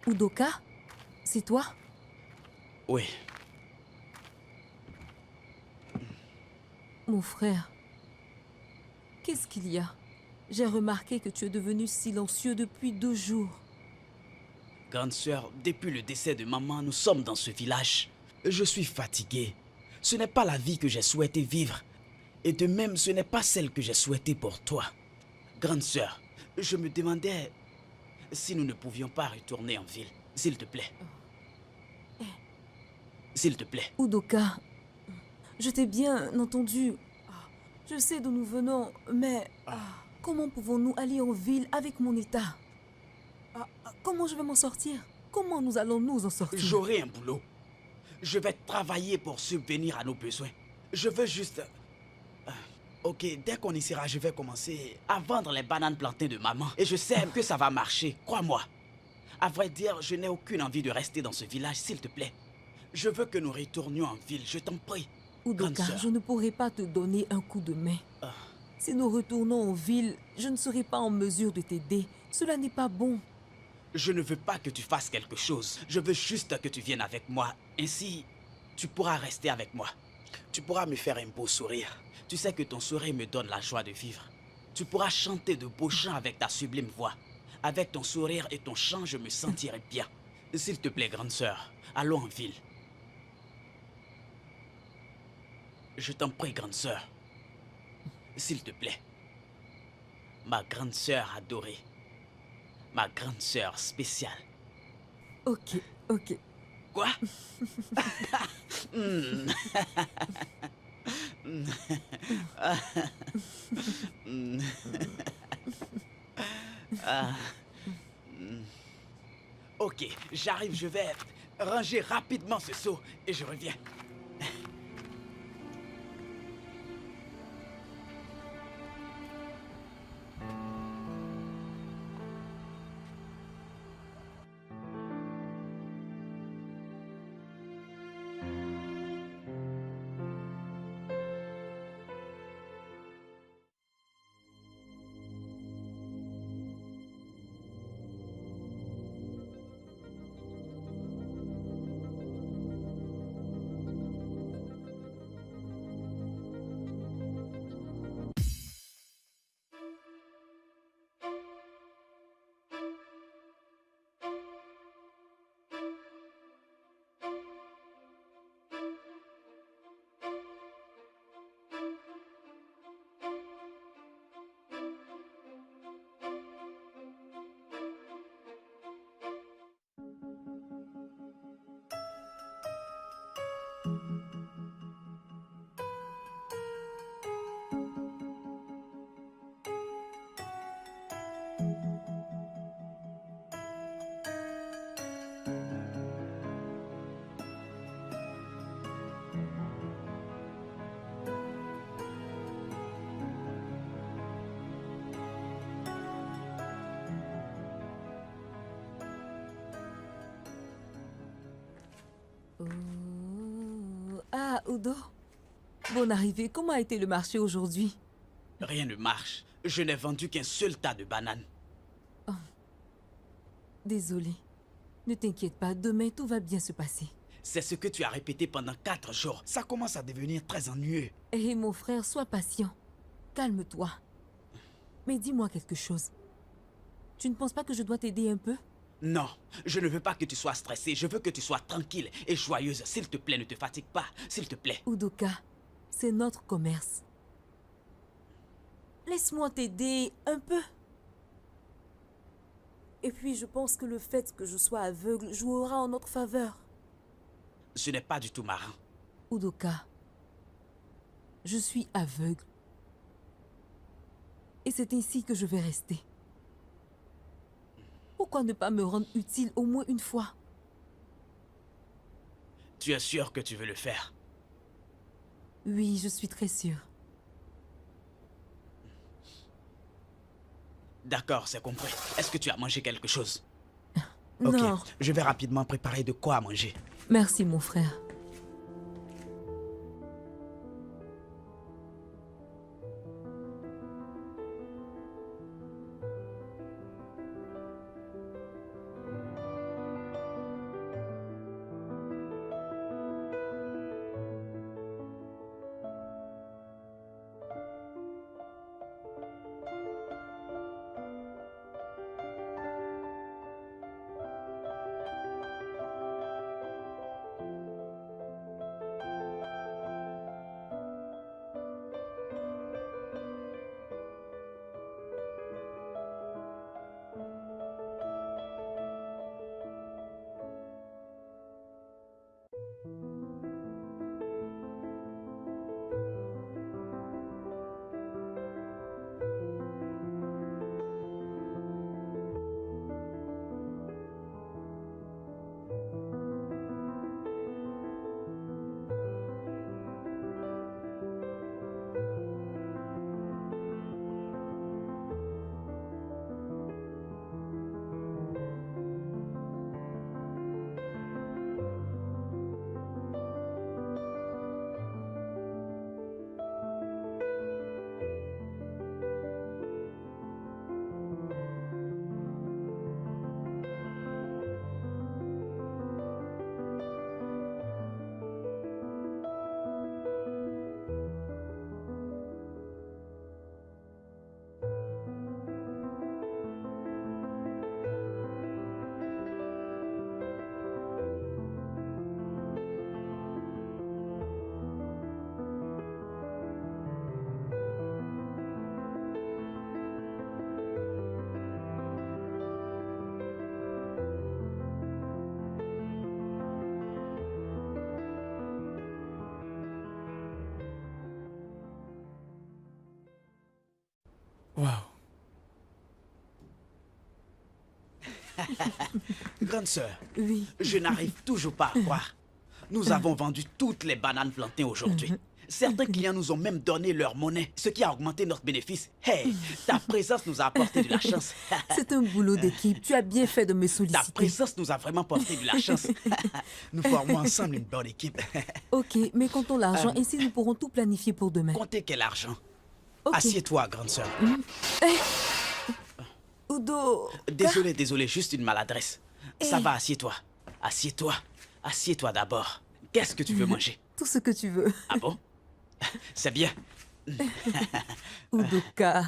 Udoka, c'est toi? Oui, Mon frère, qu'est-ce qu'il y a? J'ai remarqué que tu es devenu silencieux depuis 2 jours. grande sœur, depuis le décès de maman, nous sommes dans ce village. Je suis fatigué. Ce n'est pas la vie que j'ai souhaité vivre. Et de même, ce n'est pas celle que j'ai souhaitée pour toi. Grande sœur, je me demandais si nous ne pouvions pas retourner en ville. S'il te plaît. S'il te plaît. Udoka, je t'ai bien entendu. Je sais d'où nous venons, mais comment pouvons-nous aller en ville avec mon état? Comment je vais m'en sortir? Comment nous allons nous en sortir? J'aurai un boulot. Je vais travailler pour subvenir à nos besoins. Je veux juste... Ok, dès qu'on y sera, je vais commencer à vendre les bananes plantées de maman. Et je sais que ça va marcher, crois-moi. À vrai dire, je n'ai aucune envie de rester dans ce village, s'il te plaît. Je veux que nous retournions en ville, je t'en prie. Grande Udoka, sœur. je ne pourrai pas te donner un coup de main. Si nous retournons en ville, je ne serai pas en mesure de t'aider. Cela n'est pas bon. Je ne veux pas que tu fasses quelque chose. Je veux juste que tu viennes avec moi. Ainsi, tu pourras rester avec moi. Tu pourras me faire un beau sourire. Tu sais que ton sourire me donne la joie de vivre. Tu pourras chanter de beaux chants avec ta sublime voix. Avec ton sourire et ton chant, je me sentirai bien. S'il te plaît, grande sœur, allons en ville. Je t'en prie, grande sœur. S'il te plaît. Ma grande sœur adorée. Ma grande sœur spéciale. Ok, ok. Quoi? Ok, j'arrive, je vais ranger rapidement ce seau et je reviens. Ah, Udo. Bonne arrivée. Comment a été le marché aujourd'hui? Rien ne marche. Je n'ai vendu qu'un seul tas de bananes. Désolée. Ne t'inquiète pas, demain tout va bien se passer. C'est ce que tu as répété pendant 4 jours. Ça commence à devenir très ennuyeux. Hé, mon frère, sois patient. Calme-toi. Mais dis-moi quelque chose. Tu ne penses pas que je dois t'aider un peu? Non, je ne veux pas que tu sois stressée. Je veux que tu sois tranquille et joyeuse. S'il te plaît, ne te fatigue pas. S'il te plaît. Udoka, c'est notre commerce. Laisse-moi t'aider un peu. Et puis, je pense que le fait que je sois aveugle jouera en notre faveur. Ce n'est pas du tout marrant. Udoka, je suis aveugle. Et c'est ainsi que je vais rester. Pourquoi ne pas me rendre utile au moins une fois? Tu es sûr que tu veux le faire? Oui, je suis très sûre. D'accord, c'est compris. Est-ce que tu as mangé quelque chose? Non. Ok, je vais rapidement préparer de quoi à manger. Merci, mon frère. Grande sœur, Oui. je n'arrive toujours pas à croire. Nous avons vendu toutes les bananes plantées aujourd'hui. Certains clients nous ont même donné leur monnaie, ce qui a augmenté notre bénéfice. Hey, ta présence nous a apporté de la chance. C'est un boulot d'équipe. Tu as bien fait de me Ta solliciter. présence nous a vraiment porté de la chance. Nous formons ensemble une bonne équipe. Ok, mais comptons l'argent, ainsi nous pourrons tout planifier pour demain. Comptez quel argent. Ok. Assieds-toi, grande sœur. Udo. Désolé, juste une maladresse. Ça Eh. va, assieds-toi. Assieds-toi d'abord. Qu'est-ce que tu veux manger? Tout ce que tu veux. Ah bon? C'est bien. Udoka.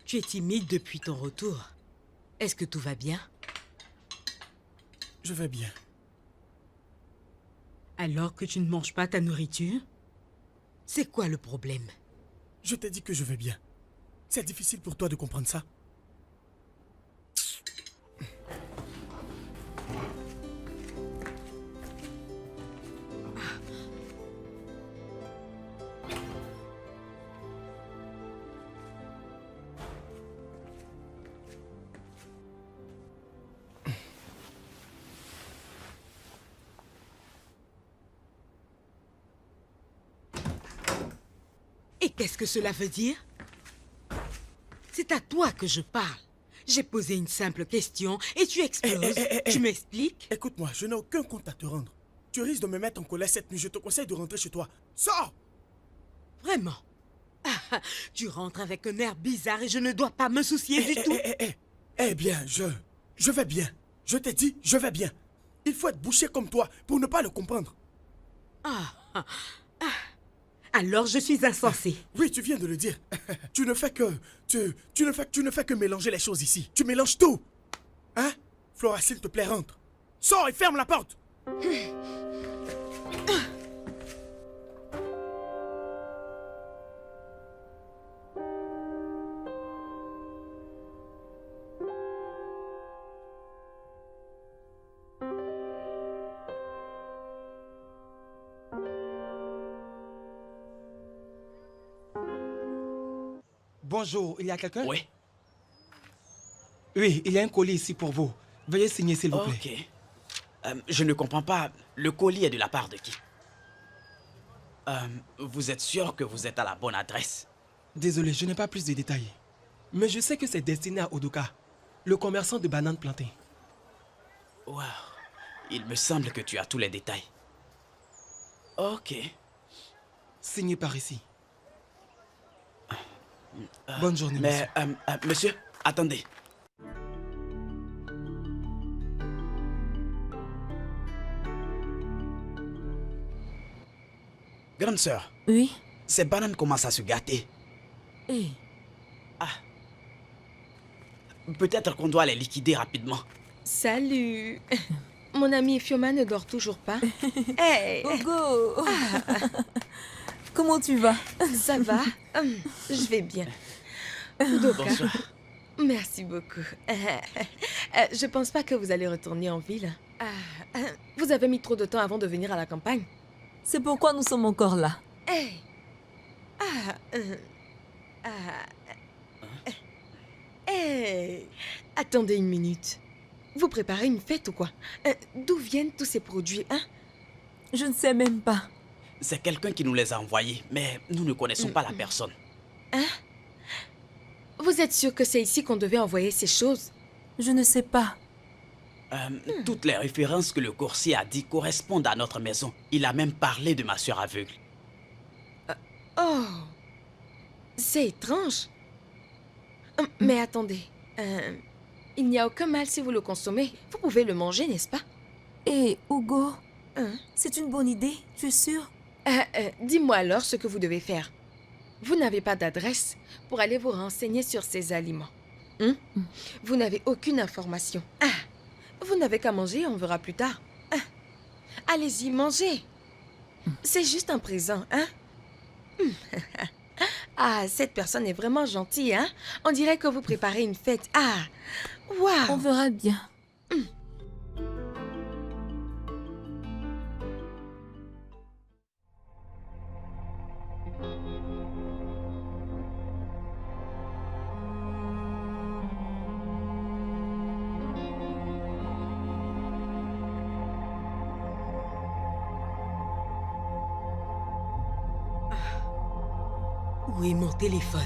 Tu es timide depuis ton retour. Est-ce que tout va bien? Je vais bien. Alors que tu ne manges pas ta nourriture? C'est quoi le problème? Je t'ai dit que je vais bien. C'est difficile pour toi de comprendre ça. Et qu'est-ce que cela veut dire? C'est à toi que je parle. J'ai posé une simple question et tu exploses. Tu m'expliques? Écoute-moi, je n'ai aucun compte à te rendre. Tu risques de me mettre en colère cette nuit. Je te conseille de rentrer chez toi. Sors! Vraiment? Ah, tu rentres avec un air bizarre et je ne dois pas me soucier du tout. Eh bien, je vais bien. Je t'ai dit, je vais bien. Il faut être bouché comme toi pour ne pas le comprendre. Alors je suis insensée. Oui, tu viens de le dire. Tu ne fais que... Tu ne fais que mélanger les choses ici. Tu mélanges tout. Hein? Flora, s'il te plaît, rentre. Sors et ferme la porte. Bonjour, il y a quelqu'un? Oui. Oui, il y a un colis ici pour vous. Veuillez signer, s'il vous plaît. Ok. Je ne comprends pas. Le colis est de la part de qui? Vous êtes sûr que vous êtes à la bonne adresse? Désolé, je n'ai pas plus de détails. Mais je sais que c'est destiné à Udoka, le commerçant de bananes plantées. Wow. Il me semble que tu as tous les détails. Ok. Signé par ici. Bonne journée, monsieur. Mais, monsieur, attendez. Grande sœur, Oui. ces bananes commencent à se gâter. Eh. Peut-être qu'on doit les liquider rapidement. Salut. Mon ami Fioma ne dort toujours pas. Hey, Ogo. Comment tu vas? ça va? Je vais bien. Udoka, Bonsoir. merci beaucoup. Je pense pas que vous allez retourner en ville. Vous avez mis trop de temps avant de venir à la campagne. C'est pourquoi nous sommes encore là. Hey. Hey. Attendez une minute. Vous préparez une fête ou quoi? D'où viennent tous ces produits, hein? Je ne sais même pas. C'est quelqu'un qui nous les a envoyés, mais nous ne connaissons pas la personne. Vous êtes sûr que c'est ici qu'on devait envoyer ces choses? Je ne sais pas. Toutes les références que le coursier a dit correspondent à notre maison. Il a même parlé de ma sœur aveugle. Oh, c'est étrange. Mais attendez, il n'y a aucun mal si vous le consommez. Vous pouvez le manger, n'est-ce pas? Hé, Hugo, Hein? c'est une bonne idée, tu es sûr? Dis-moi alors ce que vous devez faire. Vous n'avez pas d'adresse pour aller vous renseigner sur ces aliments. Hein? Vous n'avez aucune information. Vous n'avez qu'à manger, on verra plus tard. Allez-y, mangez. C'est juste un présent, hein? Cette personne est vraiment gentille, hein? On dirait que vous préparez une fête. On Waouh! verra bien. Où est mon téléphone?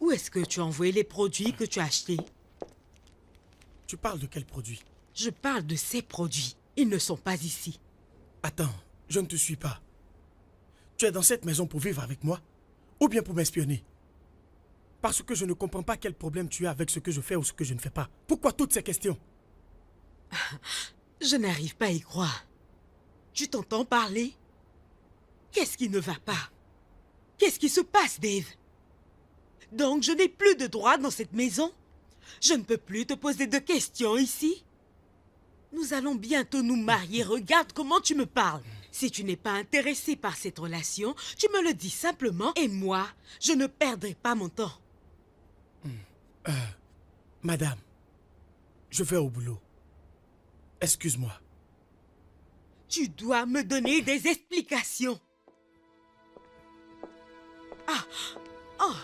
Où est-ce que tu as envoyé les produits que tu as achetés? Tu parles de quel produit? Je parle de ces produits. Ils ne sont pas ici. Attends, je ne te suis pas. Tu es dans cette maison pour vivre avec moi? Ou bien pour m'espionner? Parce que je ne comprends pas quel problème tu as avec ce que je fais ou ce que je ne fais pas. Pourquoi toutes ces questions? Je n'arrive pas à y croire. Tu t'entends parler? Qu'est-ce qui ne va pas? Qu'est-ce qui se passe, Dave? Donc je n'ai plus de droit dans cette maison? Je ne peux plus te poser de questions ici? Nous allons bientôt nous marier. Regarde comment tu me parles. Si tu n'es pas intéressé par cette relation, tu me le dis simplement et moi, je ne perdrai pas mon temps. Madame, je vais au boulot. Excuse-moi. Tu dois me donner des explications. Oh.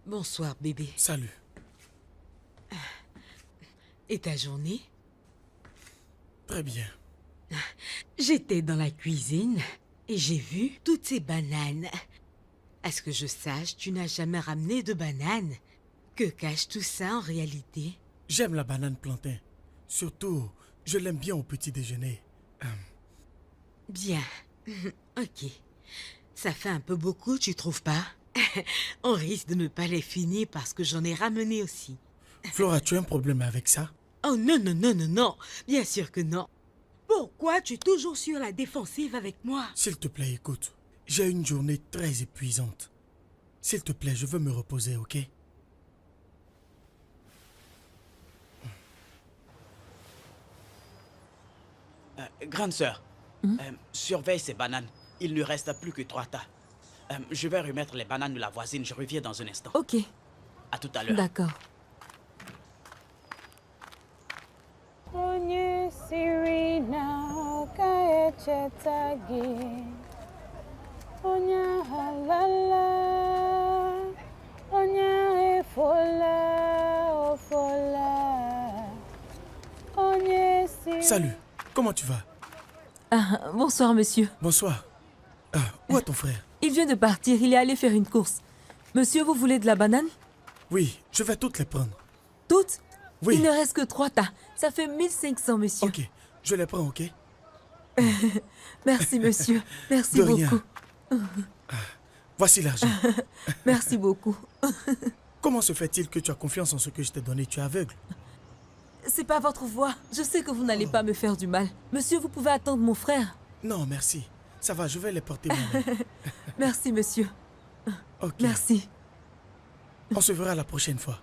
Bonsoir, bébé. Salut. Et ta journée? Très bien. J'étais dans la cuisine et j'ai vu toutes ces bananes. À ce que je sache, tu n'as jamais ramené de bananes. Que cache tout ça en réalité? J'aime la banane plantain. Surtout, je l'aime bien au petit déjeuner. Bien. Ok. Ça fait un peu beaucoup, tu trouves pas? On risque de ne pas les finir parce que j'en ai ramené aussi. Flora, tu as un problème avec ça? Oh non, non, non, non, non. Bien sûr que non. Pourquoi tu es toujours sur la défensive avec moi? S'il te plaît, écoute. J'ai une journée très épuisante. S'il te plaît, je veux me reposer, ok? Grande sœur, surveille ces bananes. Il ne reste plus que 3 tas. Je vais remettre les bananes de la voisine. Je reviens dans un instant. Ok, À tout à l'heure. d'accord. Onye siri na ọka echeta gị, onye ahalala, onye efola, ofola, onye siri... Salut, comment tu vas? Ah, bonsoir, monsieur. Bonsoir. Où est ton frère? Il vient de partir, il est allé faire une course. Monsieur, vous voulez de la banane? Oui, je vais toutes les prendre. Toutes? Oui. Il ne reste que 3 tas. Ça fait 1500, monsieur. Ok, je les prends, ok? Merci, monsieur. Merci De rien. beaucoup. Voici l'argent. Merci beaucoup. Comment se fait-il que tu as confiance en ce que je t'ai donné? Tu es aveugle. C'est pas votre voix. Je sais que vous n'allez pas me faire du mal. Monsieur, vous pouvez attendre mon frère. Non, merci. Ça va, je vais les porter moi-même. Merci, monsieur. Ok. Merci. On se verra la prochaine fois.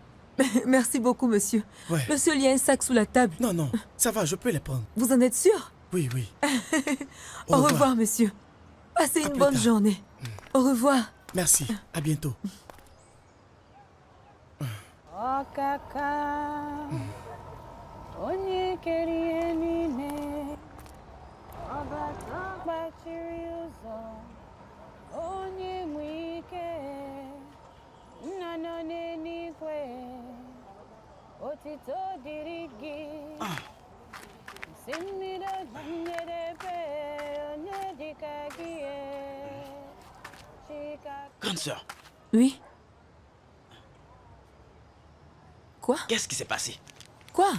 Merci beaucoup, monsieur. Ouais. Monsieur, il y a un sac sous la table. Non, non, ça va, je peux les prendre. Vous en êtes sûr? Oui, oui. Au revoir, monsieur. Passez À une plus bonne tard. journée. Au revoir. Merci, à bientôt. Ọkaka, onye kere ihe niile, ọbata gbachiri ụzọ, onye nwe ike, nna nọ n'eluigwe, otito dịrị gị. Si mmiri njedebe, onye dịka gị, Chika. Grande sœur, Oui? Quoi? qu'est-ce qui s'est passé? Quoi?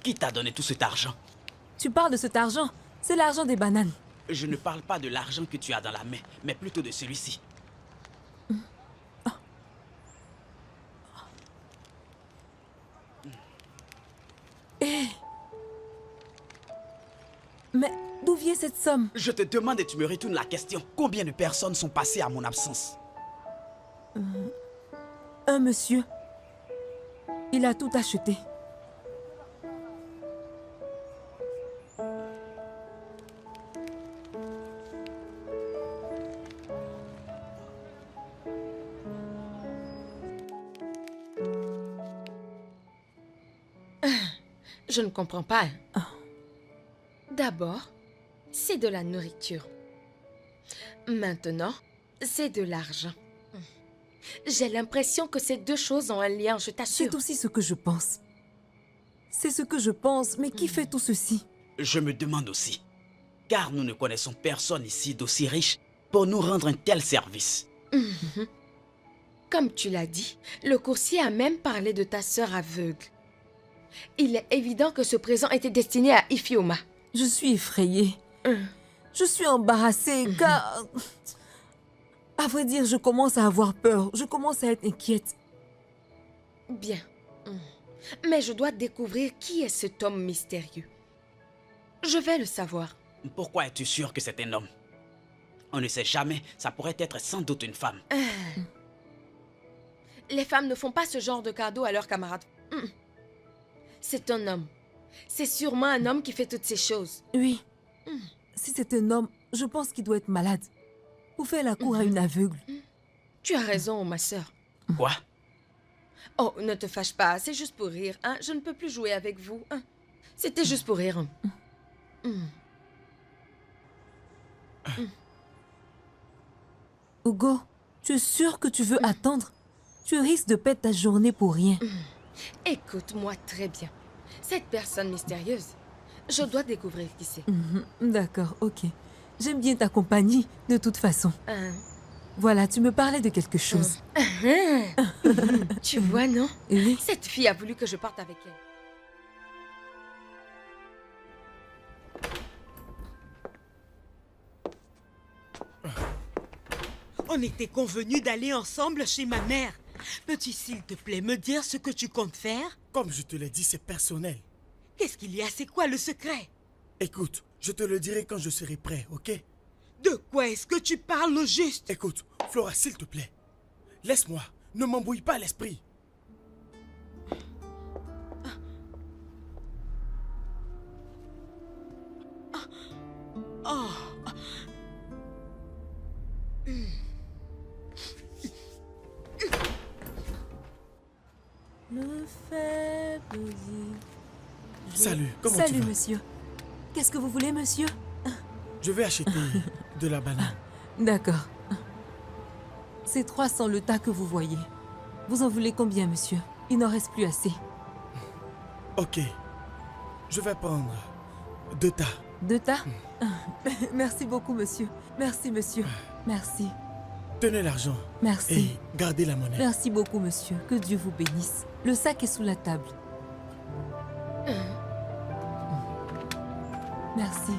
Qui t'a donné tout cet argent? Tu parles de cet argent? C'est l'argent des bananes. Je ne parle pas de l'argent que tu as dans la main, mais plutôt de celui-ci. Mais d'où vient cette somme? Je te demande et tu me retournes la question. Combien de personnes sont passées à mon absence? Un monsieur. Il a tout acheté. Je ne comprends pas. D'abord, c'est de la nourriture. Maintenant, c'est de l'argent. J'ai l'impression que ces 2 choses ont un lien, je t'assure. C'est aussi ce que je pense. C'est ce que je pense, mais qui fait tout ceci? Je me demande aussi. Car nous ne connaissons personne ici d'aussi riche pour nous rendre un tel service. Comme tu l'as dit, le coursier a même parlé de ta sœur aveugle. Il est évident que ce présent était destiné à Ifioma. Je suis effrayée. Je suis embarrassée car... À vrai dire, je commence à avoir peur. Je commence à être inquiète. Bien. Mais je dois découvrir qui est cet homme mystérieux. Je vais le savoir. Pourquoi es-tu sûr que c'est un homme? On ne sait jamais, ça pourrait être sans doute une femme. Les femmes ne font pas ce genre de cadeaux à leurs camarades. C'est un homme. C'est sûrement un homme qui fait toutes ces choses. Oui. Si c'est un homme, je pense qu'il doit être malade. Pour faire la cour à une aveugle. Tu as raison, ma sœur. Quoi? Oh, ne te fâche pas, c'est juste pour rire. Hein? Je ne peux plus jouer avec vous. Hein? C'était juste pour rire. Hugo, tu es sûr que tu veux attendre? Tu risques de perdre ta journée pour rien. Écoute-moi très bien. Cette personne mystérieuse, je dois découvrir qui c'est. D'accord, ok. J'aime bien ta compagnie, de toute façon. Hein? Voilà, tu me parlais de quelque chose. Tu vois, non? Oui. Cette fille a voulu que je parte avec elle. On était convenus d'aller ensemble chez ma mère. Peux-tu, s'il te plaît, me dire ce que tu comptes faire? Comme je te l'ai dit, c'est personnel. Qu'est-ce qu'il y a? C'est quoi le secret? Écoute, je te le dirai quand je serai prêt, ok? De quoi est-ce que tu parles au juste? Écoute, Flora, s'il te plaît. Laisse-moi. Ne m'embrouille pas l'esprit. Oh, Le faible dit... Salut, comment tu Salut, vas? monsieur. Qu'est-ce que vous voulez, monsieur? Je vais acheter de la banane. D'accord. C'est 300 le tas que vous voyez. Vous en voulez combien, monsieur? Il n'en reste plus assez. Ok. Je vais prendre 2 tas. 2 tas? Merci beaucoup, monsieur. Merci, monsieur. Merci. Tenez l'argent. Merci. Et gardez la monnaie. Merci beaucoup, monsieur. Que Dieu vous bénisse. Le sac est sous la table. Merci.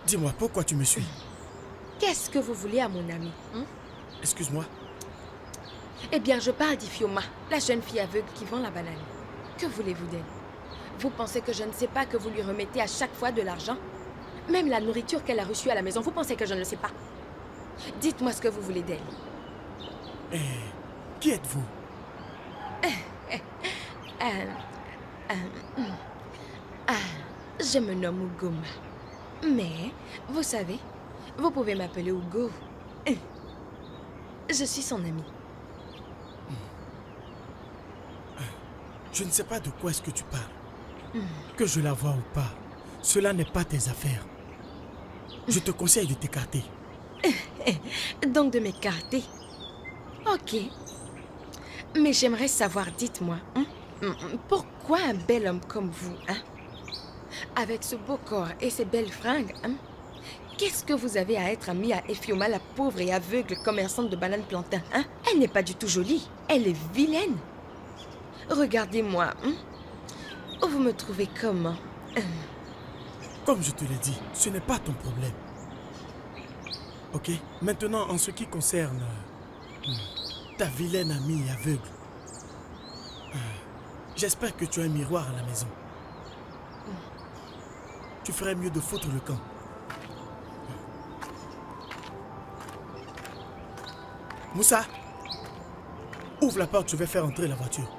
Dis-moi, pourquoi tu me suis? Qu'est-ce que vous voulez à mon ami? Excuse-moi. Eh bien, je parle d'Ifioma, la jeune fille aveugle qui vend la banane. Que voulez-vous d'elle? Vous pensez que je ne sais pas que vous lui remettez à chaque fois de l'argent? Même la nourriture qu'elle a reçue à la maison, vous pensez que je ne le sais pas? Dites-moi ce que vous voulez d'elle. Et qui êtes-vous? Je me nomme Ugoma. Mais, vous savez, vous pouvez m'appeler Ugo. Je suis son amie. Je ne sais pas de quoi est-ce que tu parles. Que je la vois ou pas, cela n'est pas tes affaires. Je te conseille de t'écarter. Donc de m'écarter. Ok. Mais j'aimerais savoir, dites-moi, pourquoi un bel homme comme vous, avec ce beau corps et ces belles fringues, qu'est-ce que vous avez à être ami à Efioma, la pauvre et aveugle commerçante de bananes plantains, Elle n'est pas du tout jolie, elle est vilaine. Regardez-moi, Vous me trouvez comment? Comme je te l'ai dit, ce n'est pas ton problème. Ok? Maintenant, en ce qui concerne ta vilaine amie aveugle, j'espère que tu as un miroir à la maison. Tu ferais mieux de foutre le camp. Moussa, ouvre la porte, je vais faire entrer la voiture.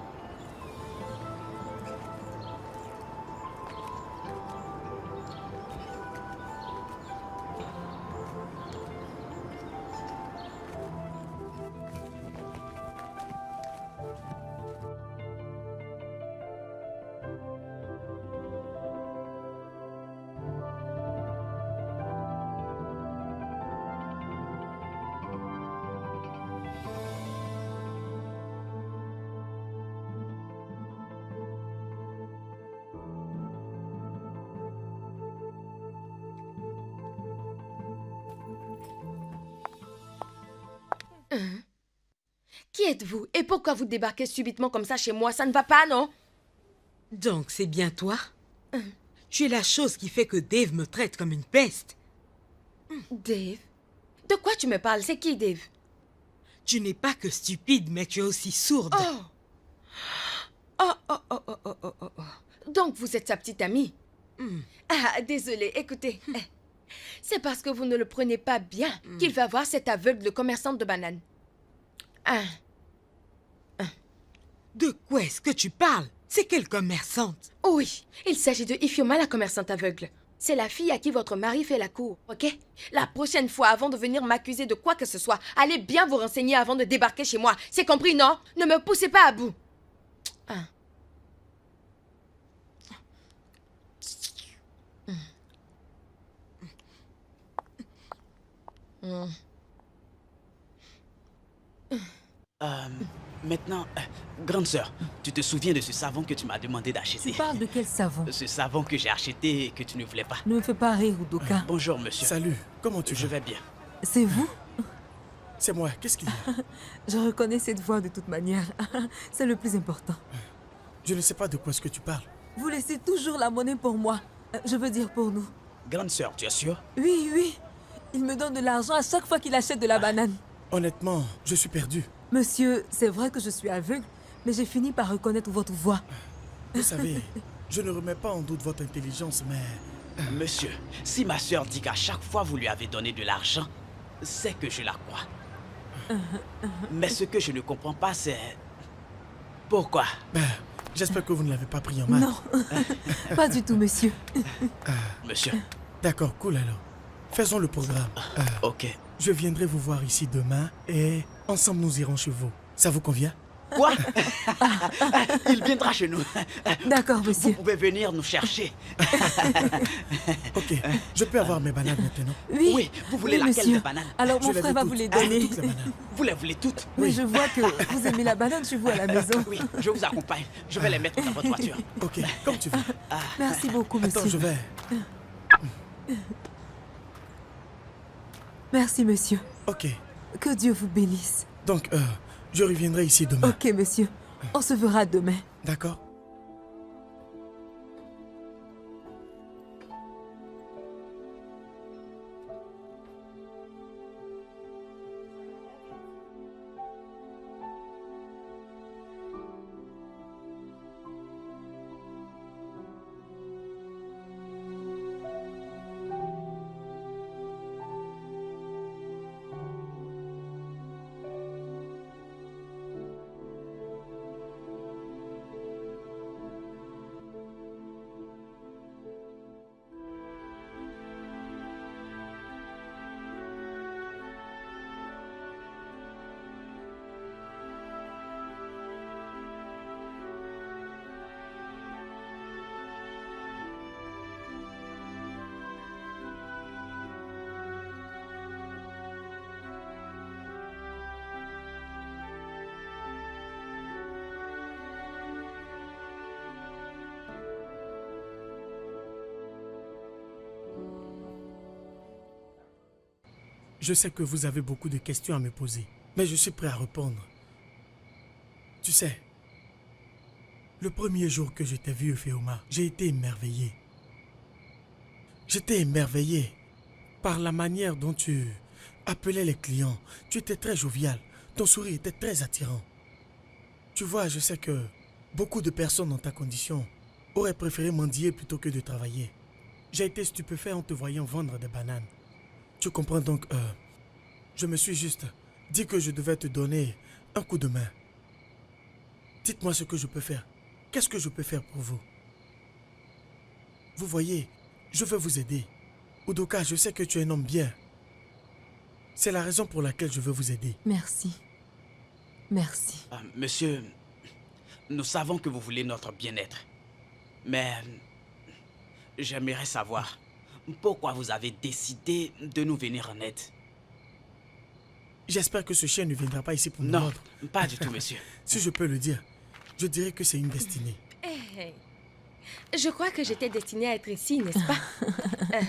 Qui êtes-vous? Et pourquoi vous débarquez subitement comme ça chez moi? Ça ne va pas, non? Donc, c'est bien toi? Tu es la chose qui fait que Dave me traite comme une peste. Dave? De quoi tu me parles? C'est qui, Dave? Tu n'es pas que stupide, mais tu es aussi sourde. Oh! Oh, oh, oh, oh, oh, oh, oh, oh. Donc, vous êtes sa petite amie? Ah, désolé, écoutez. C'est parce que vous ne le prenez pas bien qu'il va voir cette aveugle commerçante de bananes. Ah. De quoi est-ce que tu parles? C'est quelle commerçante? Oui, il s'agit de Ifioma, la commerçante aveugle. C'est la fille à qui votre mari fait la cour, ok? La prochaine fois, avant de venir m'accuser de quoi que ce soit, allez bien vous renseigner avant de débarquer chez moi. C'est compris, non? Ne me poussez pas à bout. Ah. Maintenant, grande sœur, tu te souviens de ce savon que tu m'as demandé Tu d'acheter? parles de quel savon? Ce savon que j'ai acheté et que tu ne voulais pas. Ne me fais pas rire, Udoka. Bonjour, monsieur. Salut, comment tu Je vas? vais bien. C'est vous? C'est moi, qu'est-ce qu'il y a? Je reconnais cette voix de toute manière. C'est le plus important. Je ne sais pas de quoi est-ce que tu parles. Vous laissez toujours la monnaie pour moi. Je veux dire pour nous. Grande sœur, tu es sûre? Oui, oui. Il me donne de l'argent à chaque fois qu'il achète de la banane. Honnêtement, je suis perdu. Monsieur, c'est vrai que je suis aveugle, mais j'ai fini par reconnaître votre voix. Vous savez, je ne remets pas en doute votre intelligence, mais... Monsieur, si ma sœur dit qu'à chaque fois vous lui avez donné de l'argent, c'est que je la crois. Mais ce que je ne comprends pas, c'est... Pourquoi? Ben, j'espère que vous ne l'avez pas pris en main. Non, pas du tout, monsieur. Monsieur, D'accord, cool alors. Faisons le programme. ok. Je viendrai vous voir ici demain et ensemble nous irons chez vous. Ça vous convient? Quoi? Il viendra chez nous. D'accord, Vous monsieur. pouvez venir nous chercher. Ok, je peux avoir mes bananes maintenant? Oui, Oui, vous voulez oui, laquelle monsieur. des bananes? Alors, Je mon les frère veux va toutes. vous les Ah, donner. toutes les bananes. Vous les voulez toutes? Oui, je vois que vous aimez la banane chez vous à la maison. Oui, je vous accompagne. Je vais les mettre dans votre voiture. Ok, comme tu veux. Merci beaucoup, monsieur. Attends, je vais... Merci, monsieur. Ok, Que Dieu vous bénisse. donc, je reviendrai ici demain. Ok, monsieur. On se verra demain. D'accord? Je sais que vous avez beaucoup de questions à me poser, mais je suis prêt à répondre. Tu sais, le premier jour que je t'ai vu, Euphéoma, j'ai été émerveillé. J'étais émerveillé par la manière dont tu appelais les clients. Tu étais très jovial, ton sourire était très attirant. Tu vois, je sais que beaucoup de personnes dans ta condition auraient préféré mendier plutôt que de travailler. J'ai été stupéfait en te voyant vendre des bananes. Tu comprends donc, je me suis juste dit que je devais te donner un coup de main. Dites-moi ce que je peux faire. Qu'est-ce que je peux faire pour vous? Vous voyez, je veux vous aider. Udoka, je sais que tu es un homme bien. C'est la raison pour laquelle je veux vous aider. Merci. Merci. Monsieur, nous savons que vous voulez notre bien-être. Mais j'aimerais savoir pourquoi vous avez décidé de nous venir en aide. J'espère que ce chien ne viendra pas ici pour nous Non, mordre. pas du tout, monsieur. Si je peux le dire, je dirais que c'est une destinée. Hey. Je crois que j'étais destinée à être ici, n'est-ce pas?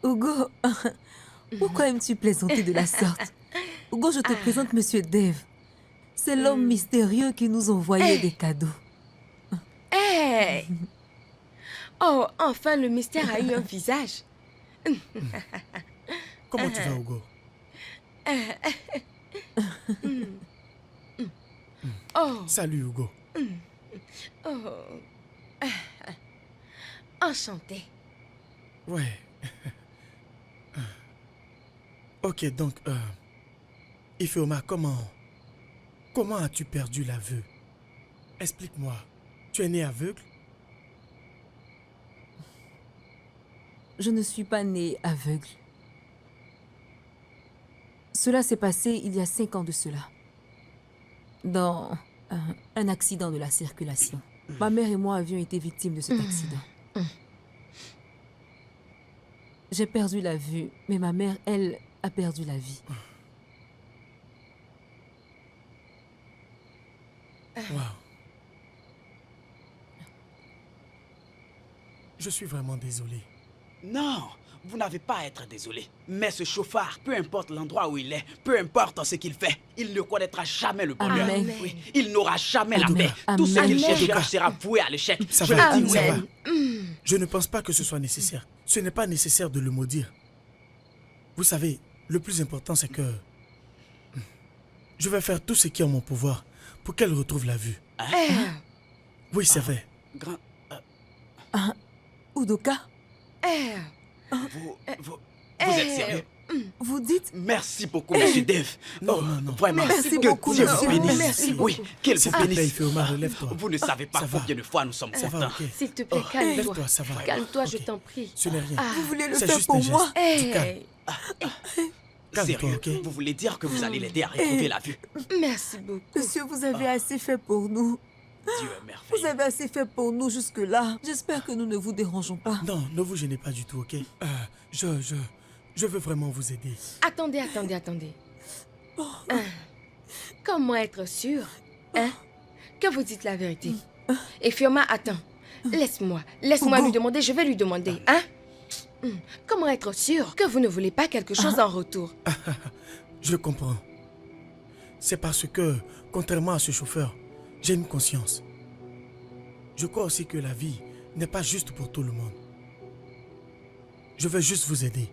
Hugo, pourquoi aimes-tu plaisanter de la sorte? Hugo, je te présente Monsieur Dave. C'est l'homme mystérieux qui nous envoyait des cadeaux. Hey! Oh, enfin, le mystère a eu un visage. Comment tu vas, Hugo? Oh, Salut, Hugo. oh. Enchanté. Ouais. Ok, donc, Ifeoma, comment as-tu perdu la vue? Explique-moi. Tu es né aveugle? Je ne suis pas née aveugle. Cela s'est passé il y a 5 ans de cela. Dans un accident de la circulation. Ma mère et moi avions été victimes de cet accident. J'ai perdu la vue, mais ma mère, elle, a perdu la vie. Wow. Je suis vraiment désolé. Non, vous n'avez pas à être désolé. Mais ce chauffard, peu importe l'endroit où il est, peu importe ce qu'il fait, il ne connaîtra jamais le bonheur. Amen. Oui, il n'aura jamais la Amen. paix. Tout ce qu'il Amen. cherchera sera voué à l'échec. Ça Je va, le dis, ça oui. va. Je ne pense pas que ce soit nécessaire. Ce n'est pas nécessaire de le maudire. Vous savez, le plus important, c'est que je vais faire tout ce qui est en mon pouvoir pour qu'elle retrouve la vue. Oui, c'est vrai. Grand, Udoka, vous êtes sérieux? vous dites... Merci beaucoup, monsieur Dave. Non, Oh, non, non. Vraiment, Merci que beaucoup, Dieu monsieur. vous bénisse. Merci Oui, qu'il S'il vous te plaît, bénisse. Ifeoma, relève-toi. Vous ne savez pas Ça va. combien de fois nous sommes Ça va, contents. ok. S'il te plaît, calme-toi. Lève-toi, ça va. Calme-toi, je Ok. t'en prie. Ce n'est rien. Vous voulez le C'est faire juste pour un geste. moi? Tu calmes. Hey, Calme-toi, Sérieux, ok? vous voulez dire que vous allez l'aider à retrouver la vue? merci beaucoup. Monsieur, vous avez assez fait pour nous. Dieu est Vous merveilleux. avez assez fait pour nous jusque-là. J'espère que nous ne vous dérangeons pas. Non, ne vous gênez pas du tout, ok? Je veux vraiment vous aider. Attendez. Comment être sûr, hein, que vous dites la vérité? Et Fioma, attends. Laisse-moi Hugo. lui demander, je vais lui demander, hein? Comment être sûr que vous ne voulez pas quelque chose en retour? Je comprends. C'est parce que, contrairement à ce chauffeur, j'ai une conscience. Je crois aussi que la vie n'est pas juste pour tout le monde. Je veux juste vous aider,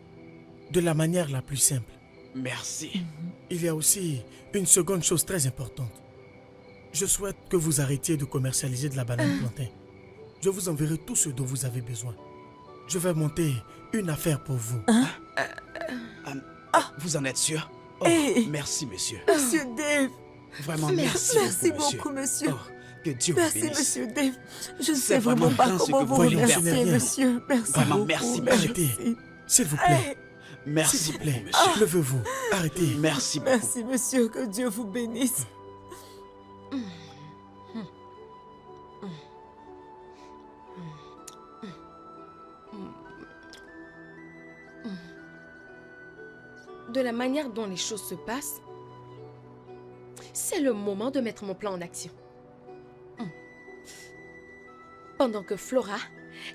de la manière la plus simple. Merci. Il y a aussi une seconde chose très importante. Je souhaite que vous arrêtiez de commercialiser de la banane plantain. Je vous enverrai tout ce dont vous avez besoin. Je vais monter une affaire pour vous. Vous en êtes sûr? Oh, Hey. merci, monsieur. Monsieur Dave, Vraiment, merci, merci beaucoup, beaucoup, monsieur. Oh, que Dieu vous Merci, bénisse. monsieur Dave. Je ne C'est sais vraiment vraiment pas grand ce comment que vous vous voyez, remercier, ce n'est rien. monsieur. Merci Vraiment, beaucoup. merci, monsieur. Arrêtez. S'il vous plaît. Merci S'il vous beaucoup, plaît. monsieur. Levez-vous. Arrêtez. Merci beaucoup. Merci, monsieur. Que Dieu vous bénisse. De la manière dont les choses se passent, c'est le moment de mettre mon plan en action. Pendant que Flora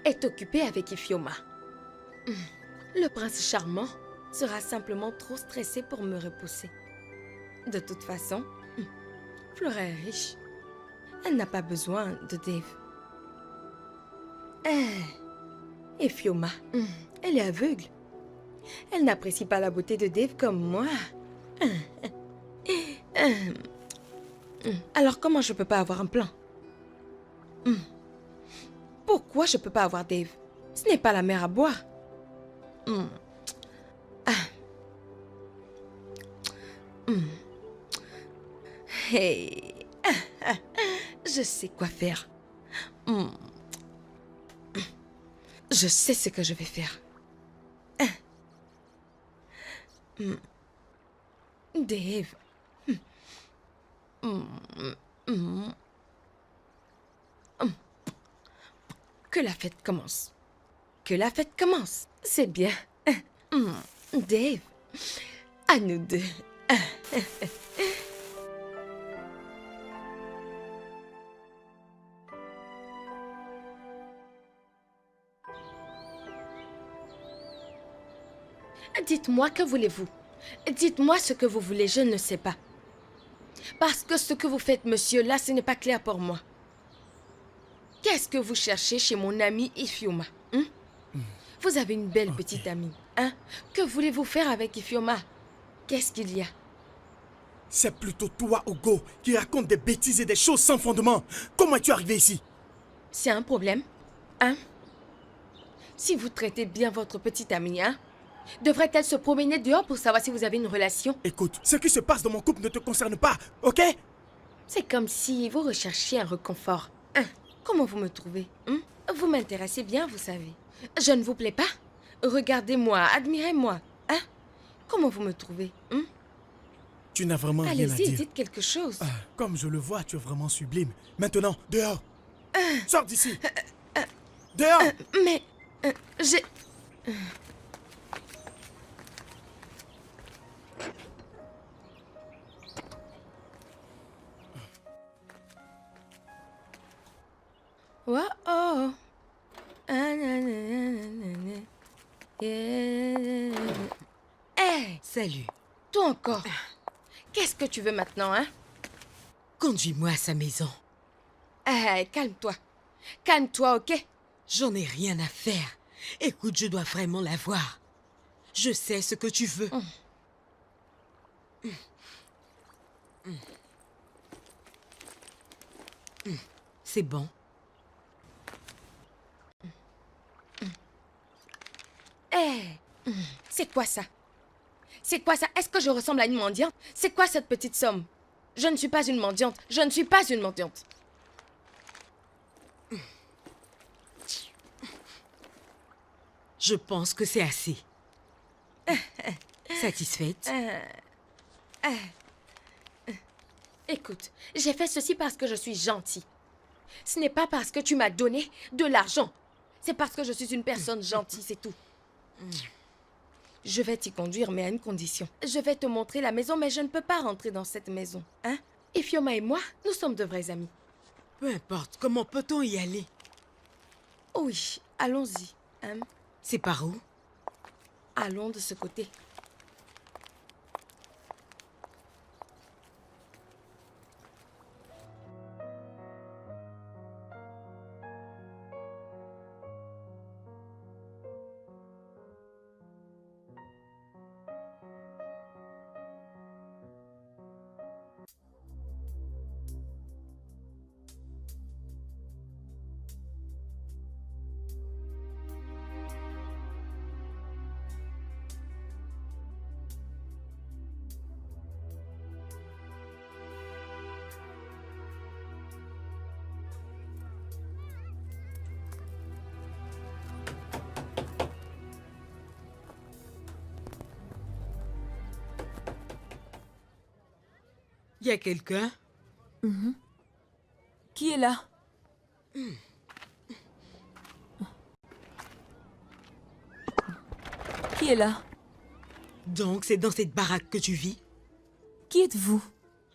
est occupée avec Ifioma. Le prince charmant sera simplement trop stressé pour me repousser. De toute façon, Flora est riche. Elle n'a pas besoin de Dave. Ifioma, elle est aveugle. Elle n'apprécie pas la beauté de Dave comme moi. Alors comment je peux pas avoir un plan? Pourquoi je peux pas avoir Dave? Ce n'est pas la mer à boire. Hey. Je sais quoi faire. Je sais ce que je vais faire. Dave. Que la fête commence. Que la fête commence. C'est bien. Dave. À nous deux. Dites-moi, que voulez-vous? Dites-moi ce que vous voulez, je ne sais pas. Parce que ce que vous faites, monsieur, là, ce n'est pas clair pour moi. Qu'est-ce que vous cherchez chez mon ami Ifeoma, hein? Vous avez une belle petite amie, hein? Que voulez-vous faire avec Ifeoma? Qu'est-ce qu'il y a? C'est plutôt toi, Ogo, qui raconte des bêtises et des choses sans fondement. Comment es-tu arrivé ici? C'est un problème, hein? Si vous traitez bien votre petite amie, hein? Devrait-elle se promener dehors pour savoir si vous avez une relation? Écoute, ce qui se passe dans mon couple ne te concerne pas, ok? C'est comme si vous recherchiez un réconfort. Hein? Comment vous me trouvez, hein? Vous m'intéressez bien, vous savez. Je ne vous plais pas? Regardez-moi, admirez-moi, hein? Comment vous me trouvez, hein? Tu n'as vraiment rien à Allez-y, dire. dites quelque chose. Comme je le vois, tu es vraiment sublime. Maintenant, dehors. Sors d'ici. Dehors. Mais, j'ai... Oh, oh. Hé, Salut. toi encore. Qu'est-ce que tu veux maintenant, hein? Conduis-moi à sa maison. Hé, calme-toi. Calme-toi, ok? J'en ai rien à faire. Écoute, je dois vraiment la voir. Je sais ce que tu veux. C'est bon. Hé, c'est quoi ça? C'est quoi ça? Est-ce que je ressemble à une mendiante? C'est quoi cette petite somme? Je ne suis pas une mendiante. Je ne suis pas une mendiante. Je pense que c'est assez. Satisfaite? Écoute, j'ai fait ceci parce que je suis gentille. Ce n'est pas parce que tu m'as donné de l'argent. C'est parce que je suis une personne gentille, c'est tout. Je vais t'y conduire, mais à une condition. Je vais te montrer la maison, mais je ne peux pas rentrer dans cette maison. Hein? Ifeoma et moi, nous sommes de vrais amis. Peu importe, comment peut-on y aller? Oui, allons-y. Hein? C'est par où? Allons de ce côté. Y a quelqu'un? Qui est là? Qui est là? Donc c'est dans cette baraque que tu vis? Qui êtes-vous?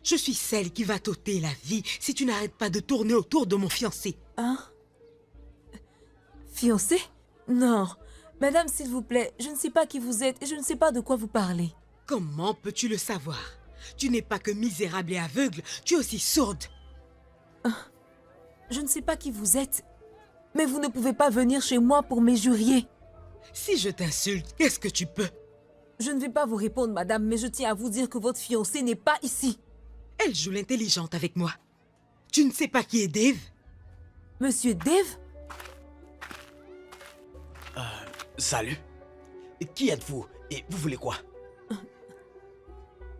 Je suis celle qui va t'ôter la vie si tu n'arrêtes pas de tourner autour de mon fiancé. Hein? Fiancé? Non. Madame, s'il vous plaît, je ne sais pas qui vous êtes et je ne sais pas de quoi vous parlez. Comment peux-tu le savoir? Tu n'es pas que misérable et aveugle, tu es aussi sourde. Je ne sais pas qui vous êtes. Mais vous ne pouvez pas venir chez moi pour m'injurier. Si je t'insulte, qu'est-ce que tu peux? Je ne vais pas vous répondre, madame, mais je tiens à vous dire que votre fiancé n'est pas ici. Elle joue l'intelligente avec moi. Tu ne sais pas qui est Dave? Monsieur Dave? Salut. Qui êtes-vous et vous voulez quoi?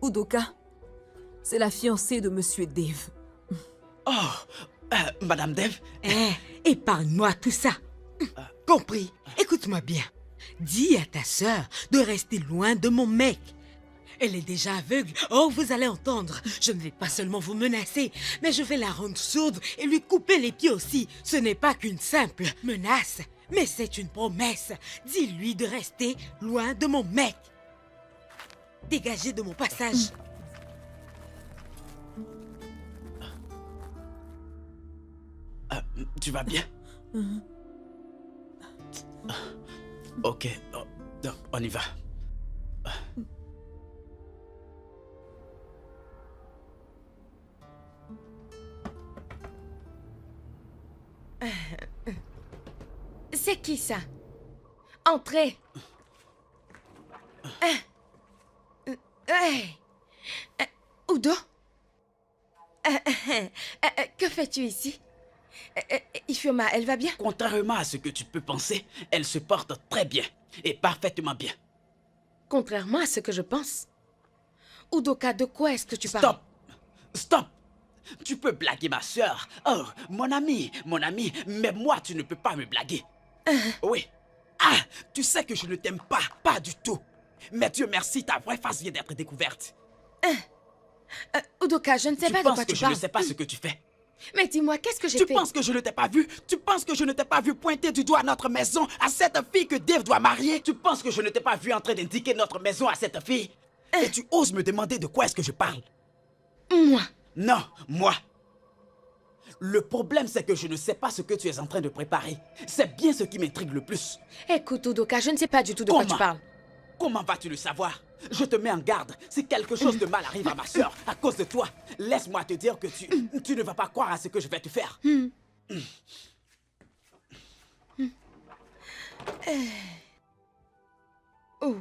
Udoka. C'est la fiancée de Monsieur Dave. Oh, Madame Dave. Épargne-moi tout ça. Compris? Écoute-moi bien. Dis à ta sœur de rester loin de mon mec. Elle est déjà aveugle. Oh, vous allez entendre. Je ne vais pas seulement vous menacer, mais je vais la rendre sourde et lui couper les pieds aussi. Ce n'est pas qu'une simple menace, mais c'est une promesse. Dis-lui de rester loin de mon mec. Dégagez de mon passage. Tu vas bien? Ok, on y va. C'est qui ça? Entrez. Udo? Que fais-tu ici? Ifeoma, elle va bien? Contrairement à ce que tu peux penser, elle se porte très bien et parfaitement bien. Contrairement à ce que je pense. Udoka, de quoi est-ce que tu parles? Stop! Stop! Tu peux blaguer ma soeur. Oh, mon ami, mais moi, tu ne peux pas me blaguer. Oui. Ah, tu sais que je ne t'aime pas, pas du tout. Mais Dieu merci, ta vraie face vient d'être découverte. Udoka, je ne sais pas de quoi tu Tu penses que je parles. ne sais pas ce que tu fais? Mais dis-moi, qu'est-ce que j'ai Tu fait? penses que je ne t'ai pas vu? Tu penses que je ne t'ai pas vu pointer du doigt notre maison à cette fille que Dave doit marier? Tu penses que je ne t'ai pas vu en train d'indiquer notre maison à cette fille? Et tu oses me demander de quoi est-ce que je parle? Moi. Non, moi. Le problème, c'est que je ne sais pas ce que tu es en train de préparer. C'est bien ce qui m'intrigue le plus. Écoute, Udoka, je ne sais pas du tout de quoi tu parles. Comment vas-tu le savoir? Je te mets en garde. Si quelque chose de mal arrive à ma soeur à cause de toi, laisse-moi te dire que tu ne vas pas croire à ce que je vais te faire. Oh.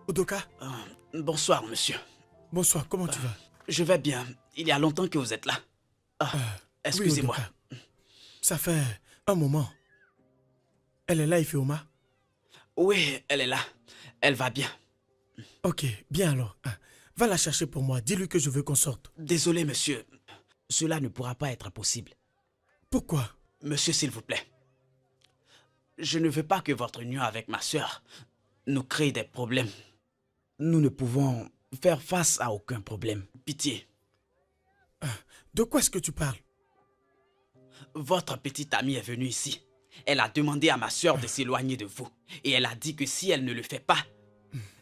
Udoka, Bonsoir, monsieur. bonsoir, comment tu vas? Je vais bien. Il y a longtemps que vous êtes là. Ah, Oui, excusez-moi. Udoka. Ça fait un moment. Elle est là, Ifeoma? Oui, elle est là. Elle va bien. Ok, bien alors. Va la chercher pour moi. Dis-lui que je veux qu'on sorte. Désolé, monsieur. Cela ne pourra pas être possible. Pourquoi? Monsieur, s'il vous plaît. Je ne veux pas que votre union avec ma soeur nous crée des problèmes. Nous ne pouvons faire face à aucun problème. Pitié. De quoi est-ce que tu parles? Votre petite amie est venue ici. Elle a demandé à ma soeur de s'éloigner de vous. Et elle a dit que si elle ne le fait pas,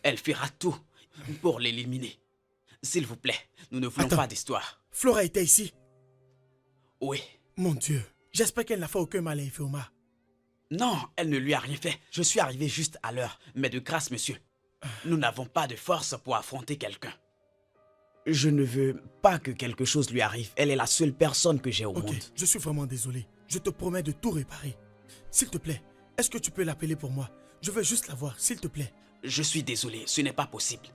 elle fera tout pour l'éliminer. S'il vous plaît, nous ne voulons Attends. pas d'histoire. Flora était ici? Oui. Mon Dieu, j'espère qu'elle n'a fait aucun mal à Ifeoma. Non, elle ne lui a rien fait. Je suis arrivé juste à l'heure. Mais de grâce, monsieur, nous n'avons pas de force pour affronter quelqu'un. Je ne veux pas que quelque chose lui arrive. Elle est la seule personne que j'ai au Ok, monde. je suis vraiment désolé. Je te promets de tout réparer. S'il te plaît, est-ce que tu peux l'appeler pour moi? Je veux juste la voir, s'il te plaît. Je suis désolé, ce n'est pas possible.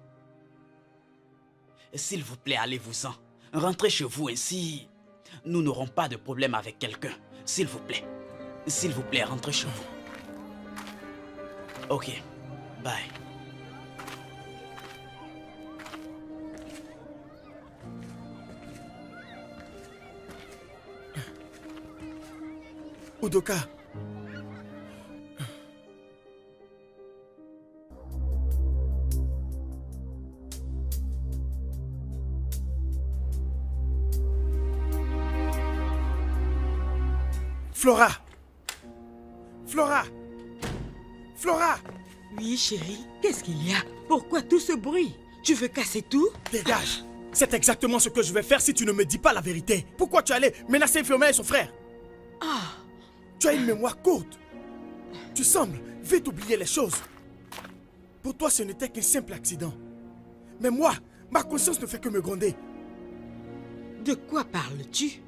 S'il vous plaît, allez-vous-en. Rentrez chez vous, ainsi nous n'aurons pas de problème avec quelqu'un. S'il vous plaît. S'il vous plaît, rentrez chez vous. Ok, bye. Udoka. Flora. Flora. Flora. Oui, chérie, qu'est-ce qu'il y a? Pourquoi tout ce bruit? Tu veux casser tout? Dégage. C'est exactement ce que je vais faire si tu ne me dis pas la vérité. Pourquoi tu allais menacer Ifeoma et son frère? Tu as une mémoire courte. Tu sembles vite oublier les choses. Pour toi, ce n'était qu'un simple accident. Mais moi, ma conscience ne fait que me gronder. De quoi parles-tu?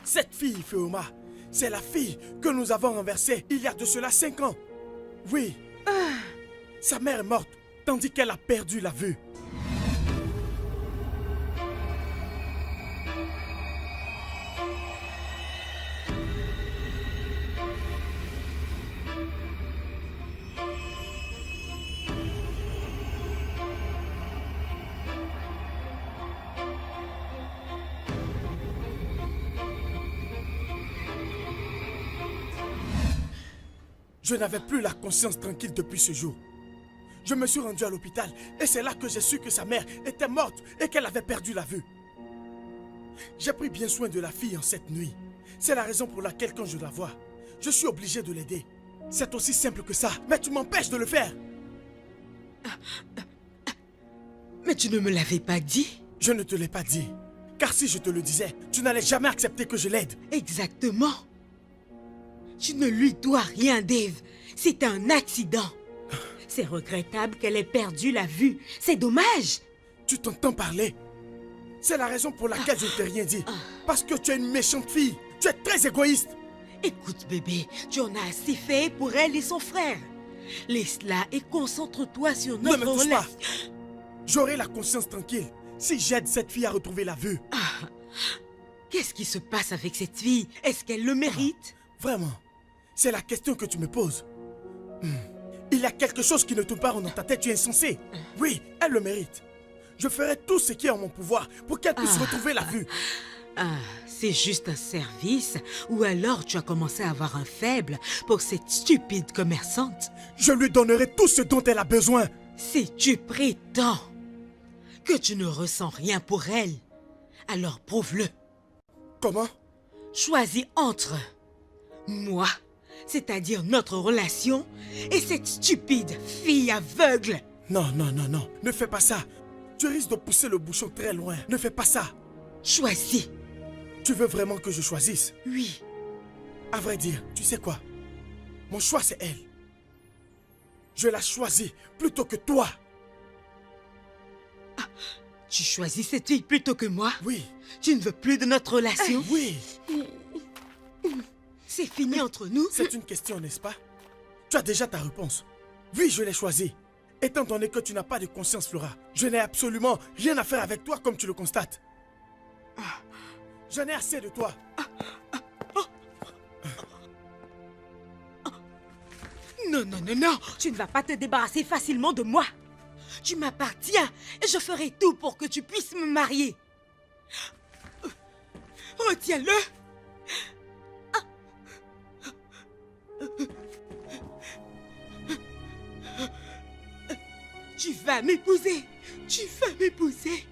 Cette fille, Ifeoma, c'est la fille que nous avons renversée il y a de cela 5 ans. Oui. Sa mère est morte, tandis qu'elle a perdu la vue. Je n'avais plus la conscience tranquille depuis ce jour. Je me suis rendu à l'hôpital et c'est là que j'ai su que sa mère était morte et qu'elle avait perdu la vue. J'ai pris bien soin de la fille en cette nuit. C'est la raison pour laquelle quand je la vois, je suis obligé de l'aider. C'est aussi simple que ça, mais tu m'empêches de le faire. Mais tu ne me l'avais pas dit? Je ne te l'ai pas dit. Car si je te le disais, tu n'allais jamais accepter que je l'aide. Exactement. Tu ne lui dois rien, Dave. C'est un accident. C'est regrettable qu'elle ait perdu la vue. C'est dommage. Tu t'entends parler? C'est la raison pour laquelle je ne t'ai rien dit. Parce que tu es une méchante fille. Tu es très égoïste. Écoute, bébé, tu en as assez fait pour elle et son frère. Laisse-la et concentre-toi sur Ne notre me touche pas. relation. J'aurai la conscience tranquille si j'aide cette fille à retrouver la vue. Qu'est-ce qui se passe avec cette fille? Est-ce qu'elle le mérite? Vraiment, c'est la question que tu me poses. Il y a quelque chose qui ne tourne pas rond dans ta tête, tu es insensé. Oui, elle le mérite. Je ferai tout ce qui est en mon pouvoir pour qu'elle puisse retrouver la vue. Ah, c'est juste un service? Ou alors tu as commencé à avoir un faible pour cette stupide commerçante? Je lui donnerai tout ce dont elle a besoin. Si tu prétends que tu ne ressens rien pour elle, alors prouve-le. Comment? Choisis entre moi, c'est-à-dire notre relation, et cette stupide fille aveugle. Non, non, non, non. Ne fais pas ça. Tu risques de pousser le bouchon très loin. Ne fais pas ça. Choisis. Tu veux vraiment que je choisisse? Oui. À vrai dire, tu sais quoi? Mon choix, c'est elle. Je la choisis plutôt que toi. Tu choisis cette fille plutôt que moi? Oui, Tu ne veux plus de notre relation? oui. C'est fini entre nous? C'est une question, n'est-ce pas? Tu as déjà ta réponse. Oui, je l'ai choisie. Étant donné que tu n'as pas de conscience, Flora, je n'ai absolument rien à faire avec toi comme tu le constates. J'en ai assez de toi. Non, non, non, non. Tu ne vas pas te débarrasser facilement de moi. Tu m'appartiens et je ferai tout pour que tu puisses me marier. Retiens-le. Tu vas m'épouser. Tu vas m'épouser.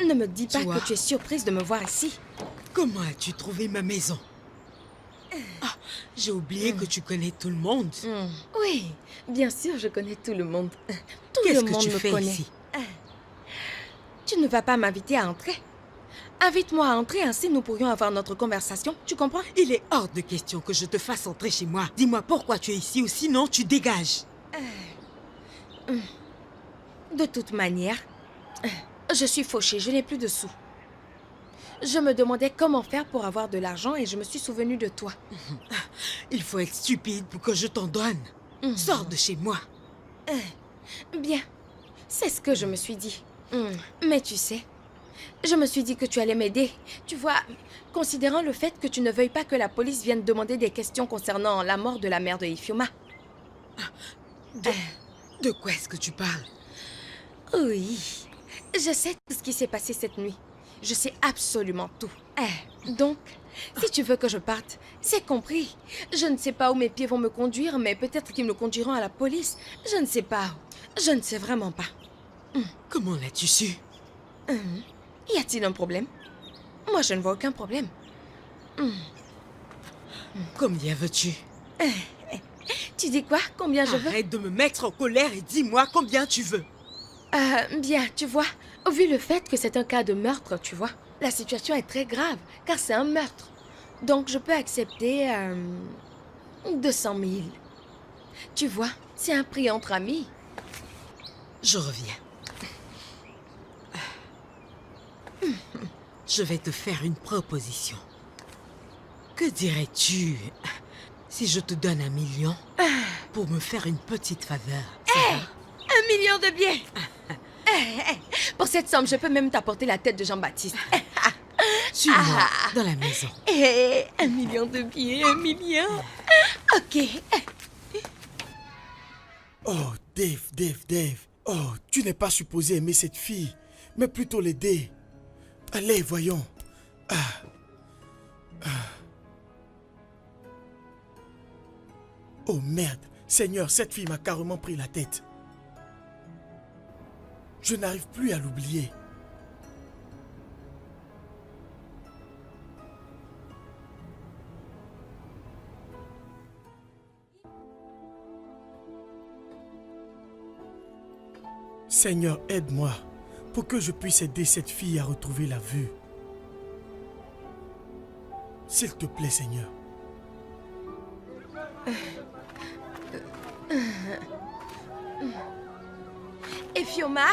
Ne me dis pas Toi? que tu es surprise de me voir ici. Comment as-tu trouvé ma maison? J'ai oublié que tu connais tout le monde. Oui, bien sûr, je connais tout le monde. Tout Qu'est-ce le que monde tu me fais connaît. ici? Tu ne vas pas m'inviter à entrer. Invite-moi à entrer, ainsi nous pourrions avoir notre conversation. Tu comprends? Il est hors de question que je te fasse entrer chez moi. Dis-moi pourquoi tu es ici ou sinon tu dégages. De toute manière, je suis fauchée, je n'ai plus de sous. Je me demandais comment faire pour avoir de l'argent et je me suis souvenue de toi. Il faut être stupide pour que je t'en donne. Sors de chez moi. Bien, c'est ce que je me suis dit. Mais tu sais, je me suis dit que tu allais m'aider. Tu vois, considérant le fait que tu ne veuilles pas que la police vienne demander des questions concernant la mort de la mère de Ifeoma. De quoi est-ce que tu parles? Oui, je sais tout ce qui s'est passé cette nuit. Je sais absolument tout. Donc, si tu veux que je parte, c'est compris. Je ne sais pas où mes pieds vont me conduire, mais peut-être qu'ils me conduiront à la police. Je ne sais pas. Je ne sais vraiment pas. Comment l'as-tu su? Y a-t-il un problème? Moi, je ne vois aucun problème. Combien veux-tu? Tu dis quoi? Combien je veux? Arrête de me mettre en colère et dis-moi combien tu veux. Bien, tu vois, vu le fait que c'est un cas de meurtre, tu vois, la situation est très grave, car c'est un meurtre. Donc, je peux accepter 200 000. Tu vois, c'est un prix entre amis. Je reviens. Je vais te faire une proposition. Que dirais-tu si je te donne 1 million pour me faire une petite faveur? Ça va? 1 million de billets. Pour cette somme, je peux même t'apporter la tête de Jean-Baptiste. Suis-moi dans la maison. 1 million de billets, 1 million. Ok. Oh, Dave. Oh, tu n'es pas supposé aimer cette fille, mais plutôt l'aider. Allez, voyons. Oh merde, Seigneur, cette fille m'a carrément pris la tête. Je n'arrive plus à l'oublier. Seigneur, aide-moi pour que je puisse aider cette fille à retrouver la vue. S'il te plaît, Seigneur. Ifeoma?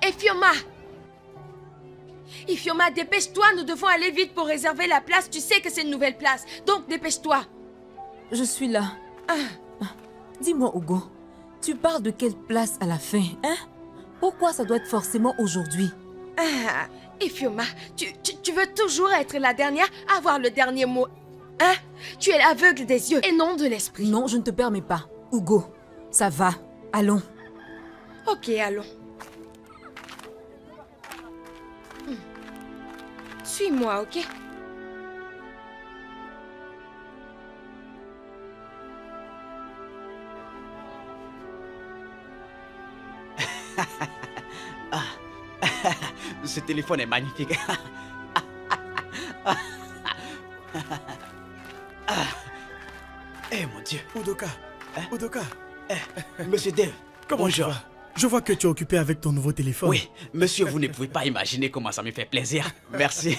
Ifeoma! Ifeoma, dépêche-toi, nous devons aller vite pour réserver la place. Tu sais que c'est une nouvelle place, donc dépêche-toi. Je suis là. Dis-moi, Hugo, tu parles de quelle place à la fin, hein? Pourquoi ça doit être forcément aujourd'hui? Ifeoma, tu veux toujours être la dernière à avoir le dernier mot, hein? Tu es l'aveugle des yeux et non de l'esprit. Non, je ne te permets pas. Hugo, ça va. Allons. Ok, allons. Suis-moi, ok? Ce téléphone est magnifique. Eh mon Dieu. Udoka, Udoka, Monsieur Dave, comment bonjour. tu vas? Je vois que tu es occupé avec ton nouveau téléphone. Oui, monsieur, vous ne pouvez pas imaginer comment ça me fait plaisir. Merci.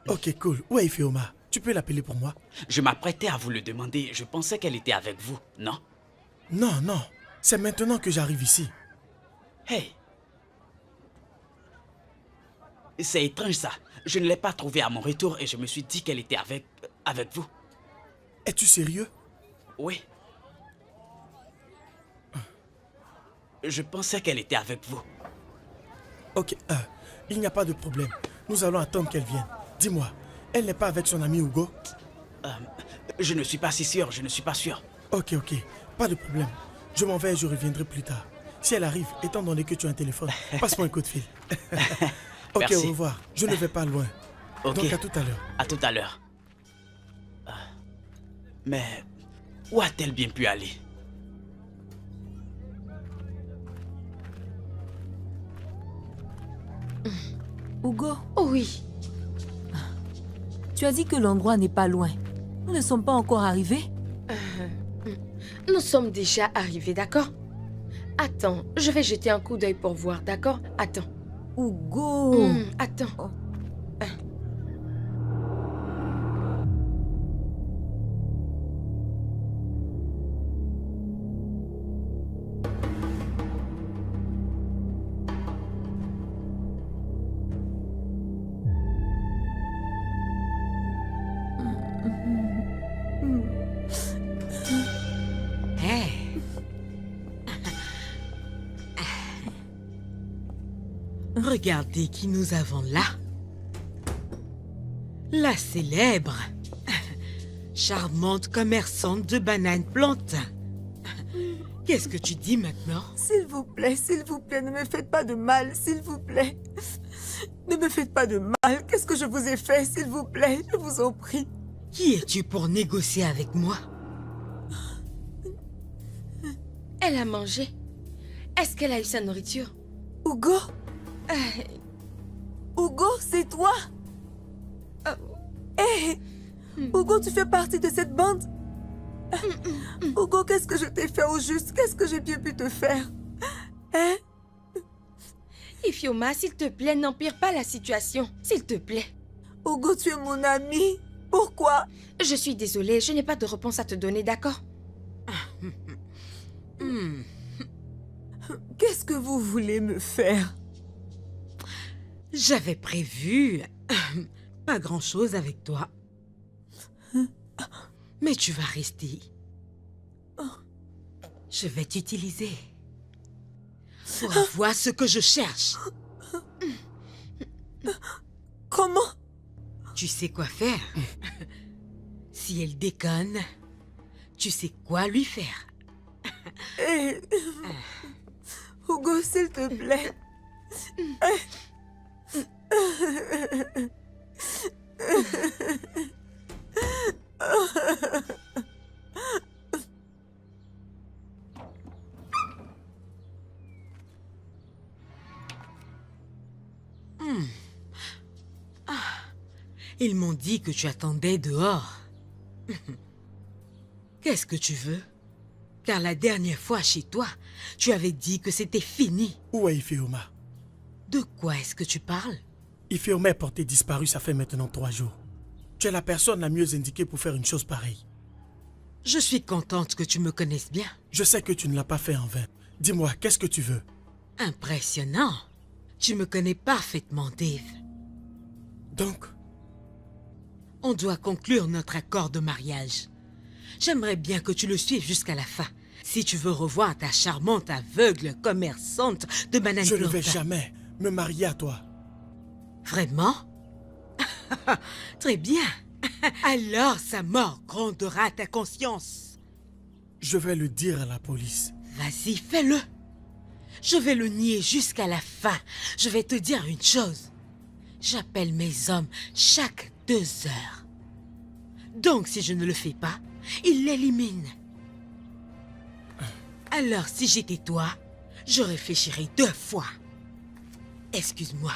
Ok, cool. Où est Ifeoma? Tu peux l'appeler pour moi? Je m'apprêtais à vous le demander. Je pensais qu'elle était avec vous, non? Non. C'est maintenant que j'arrive ici. Hey. C'est étrange ça. Je ne l'ai pas trouvée à mon retour et je me suis dit qu'elle était avec vous. Es-tu sérieux? Oui. Je pensais qu'elle était avec vous. Ok, il n'y a pas de problème. Nous allons attendre qu'elle vienne. Dis-moi, elle n'est pas avec son ami Hugo? Je ne suis pas si sûr, je ne suis pas sûr. Ok, pas de problème. Je m'en vais et je reviendrai plus tard. Si elle arrive, étant donné que tu as un téléphone, passe-moi un coup de fil. Ok, Merci. au revoir. Je ne vais pas loin. Ok. Donc à tout à l'heure. À tout à l'heure. Mais où a-t-elle bien pu aller? Hugo, Oh oui. Tu as dit que l'endroit n'est pas loin. Nous ne sommes pas encore arrivés. Nous sommes déjà arrivés, d'accord? Attends, je vais jeter un coup d'œil pour voir, d'accord? Attends. Hugo. Attends. Oh. Hey. Regardez qui nous avons là. La célèbre, charmante commerçante de bananes plantains. Qu'est-ce que tu dis maintenant? S'il vous plaît, ne me faites pas de mal, s'il vous plaît. Ne me faites pas de mal. Qu'est-ce que je vous ai fait, s'il vous plaît? Je vous en prie. Qui es-tu pour négocier avec moi? Elle a mangé. Est-ce qu'elle a eu sa nourriture? Hugo? Hugo, c'est toi? Hé! Hugo, tu fais partie de cette bande? Hugo, qu'est-ce que je t'ai fait au juste? Qu'est-ce que j'ai bien pu te faire? Hein? Ifioma, s'il te plaît, n'empire pas la situation. S'il te plaît. Hugo, tu es mon ami. Pourquoi? Je suis désolée, je n'ai pas de réponse à te donner, d'accord? Qu'est-ce que vous voulez me faire? J'avais prévu pas grand-chose avec toi. Mais tu vas rester. Je vais t'utiliser pour avoir ce que je cherche. Comment? Tu sais quoi faire. Si elle déconne, tu sais quoi lui faire. Hé! Hugo, s'il te plaît. Ils m'ont dit que tu attendais dehors. Qu'est-ce que tu veux? Car la dernière fois chez toi, tu avais dit que c'était fini. Où est Ifeoma? De quoi est-ce que tu parles? Ifeoma est portée disparue, ça fait maintenant 3 jours. Tu es la personne la mieux indiquée pour faire une chose pareille. Je suis contente que tu me connaisses bien. Je sais que tu ne l'as pas fait en vain. Dis-moi, qu'est-ce que tu veux? Impressionnant. Tu me connais parfaitement, Dave. Donc, On doit conclure notre accord de mariage. J'aimerais bien que tu le suives jusqu'à la fin. Si tu veux revoir ta charmante aveugle commerçante de bananes je ne vais plantains. jamais me marier à toi. Vraiment? Très bien. Alors sa mort grondera ta conscience. Je vais le dire à la police. Vas-y, fais-le. Je vais le nier jusqu'à la fin. Je vais te dire une chose. J'appelle mes hommes chaque 2 heures. Donc, si je ne le fais pas, ils l'éliminent. Alors, si j'étais toi, je réfléchirais 2 fois. Excuse-moi.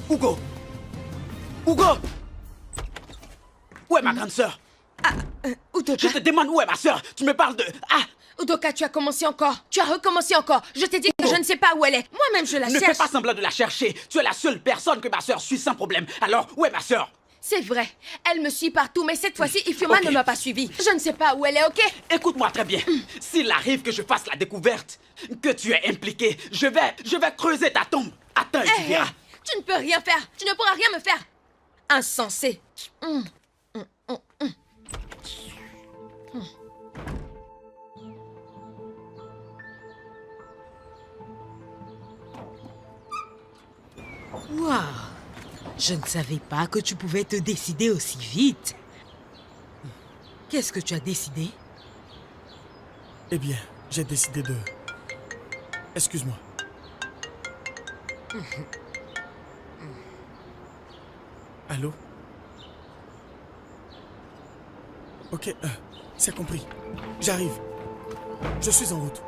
Hugo! Hugo! Où est ma grande sœur? Udoka, Je te demande où est ma sœur? Tu me parles de... Ah! Udoka, tu as commencé encore. Tu as recommencé encore. Je t'ai dit que je ne sais pas où elle est. Moi-même, je la Ne cherche. fais pas semblant de la chercher. Tu es la seule personne que ma sœur suit sans problème. Alors, où est ma sœur? C'est vrai. Elle me suit partout, mais cette fois-ci, Ifioma Ok. ne m'a pas suivi. Je ne sais pas où elle est, ok? Écoute-moi très bien. S'il arrive que je fasse la découverte, que tu es impliqué, je vais creuser ta tombe. Attends et tu Hé, verras. tu ne peux rien faire. Tu ne pourras rien me faire. Insensé. Waouh! Je ne savais pas que tu pouvais te décider aussi vite. Qu'est-ce que tu as décidé? Eh bien, j'ai décidé de... Excuse-moi. Allô? Ok, c'est compris. J'arrive. Je suis en route.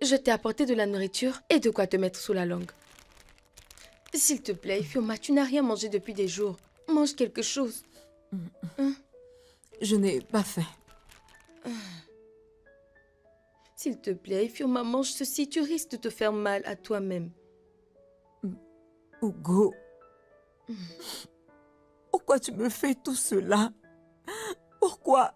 Je t'ai apporté de la nourriture et de quoi te mettre sous la langue. S'il te plaît, Fioma, tu n'as rien mangé depuis des jours. Mange quelque chose. Je n'ai pas faim. S'il te plaît, Fioma, mange ceci. Tu risques de te faire mal à toi-même. Hugo, pourquoi tu me fais tout cela? Pourquoi?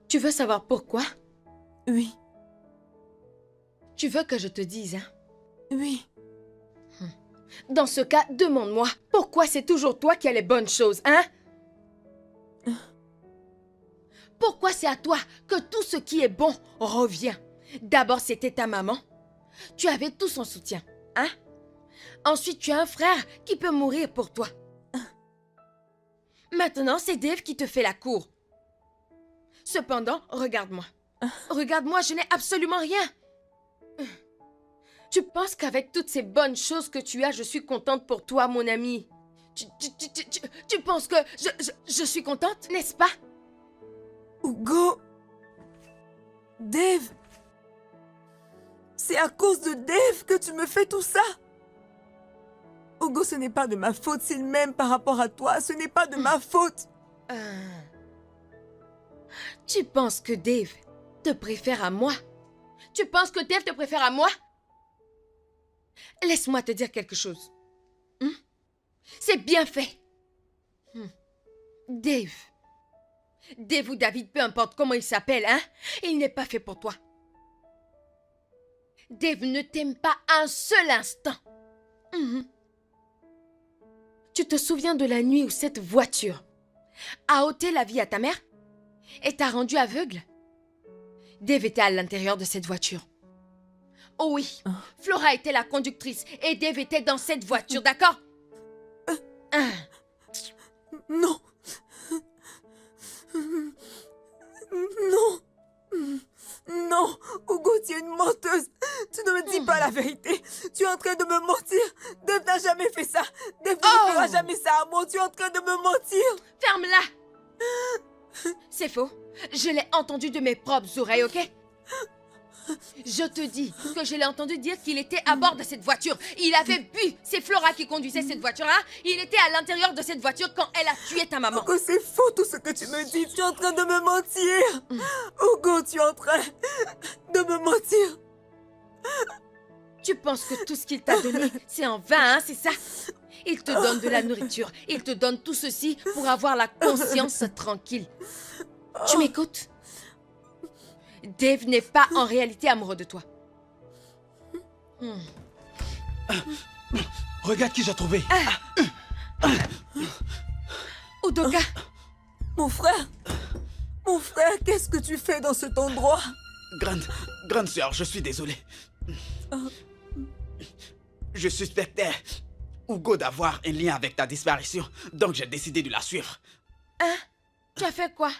Tu veux savoir pourquoi? Oui, Tu veux que je te dise, hein? oui. Dans ce cas, demande-moi, pourquoi c'est toujours toi qui as les bonnes choses, hein? Pourquoi c'est à toi que tout ce qui est bon revient? D'abord, c'était ta maman. Tu avais tout son soutien, hein? Ensuite, tu as un frère qui peut mourir pour toi. Maintenant, c'est Dave qui te fait la cour. Cependant, regarde-moi. Regarde-moi, je n'ai absolument rien. Tu penses qu'avec toutes ces bonnes choses que tu as, je suis contente pour toi, mon ami? Tu penses que je suis contente, n'est-ce pas? Hugo, Dave, c'est à cause de Dave que tu me fais tout ça. Hugo, ce n'est pas de ma faute s'il m'aime par rapport à toi. Ce n'est pas de ma faute. Tu penses que Dave te préfère à moi? Tu penses que Dave te préfère à moi? Laisse-moi te dire quelque chose. C'est bien fait. Dave ou David, peu importe comment il s'appelle, hein? Il n'est pas fait pour toi. Dave ne t'aime pas un seul instant. Tu te souviens de la nuit où cette voiture a ôté la vie à ta mère et t'a rendu aveugle? Dave était à l'intérieur de cette voiture. Oh oui, Flora était la conductrice et Dave était dans cette voiture, d'accord? Non. Non. Non. Hugo, tu es une menteuse. Tu ne me dis pas la vérité. Tu es en train de me mentir. Dave n'a jamais fait ça. Dave ne fera jamais ça à moi. Tu es en train de me mentir. Ferme-la! C'est faux. Je l'ai entendu de mes propres oreilles, ok? Je te dis que je l'ai entendu dire qu'il était à bord de cette voiture. Il avait bu. C'est Flora qui conduisait cette voiture-là. Il était à l'intérieur de cette voiture quand elle a tué ta maman. Hugo, c'est faux tout ce que tu me dis. Tu es en train de me mentir. Hugo, tu es en train de me mentir. Tu penses que tout ce qu'il t'a donné, c'est en vain, hein, c'est ça? Il te donne de la nourriture. Il te donne tout ceci pour avoir la conscience tranquille. Tu m'écoutes? Dave n'est pas en réalité amoureux de toi. Regarde qui j'ai trouvé. Udoka, Mon frère, qu'est-ce que tu fais dans cet endroit? Grande sœur, je suis désolé. Je suspectais Hugo d'avoir un lien avec ta disparition, donc j'ai décidé de la suivre. hein? Tu as fait quoi?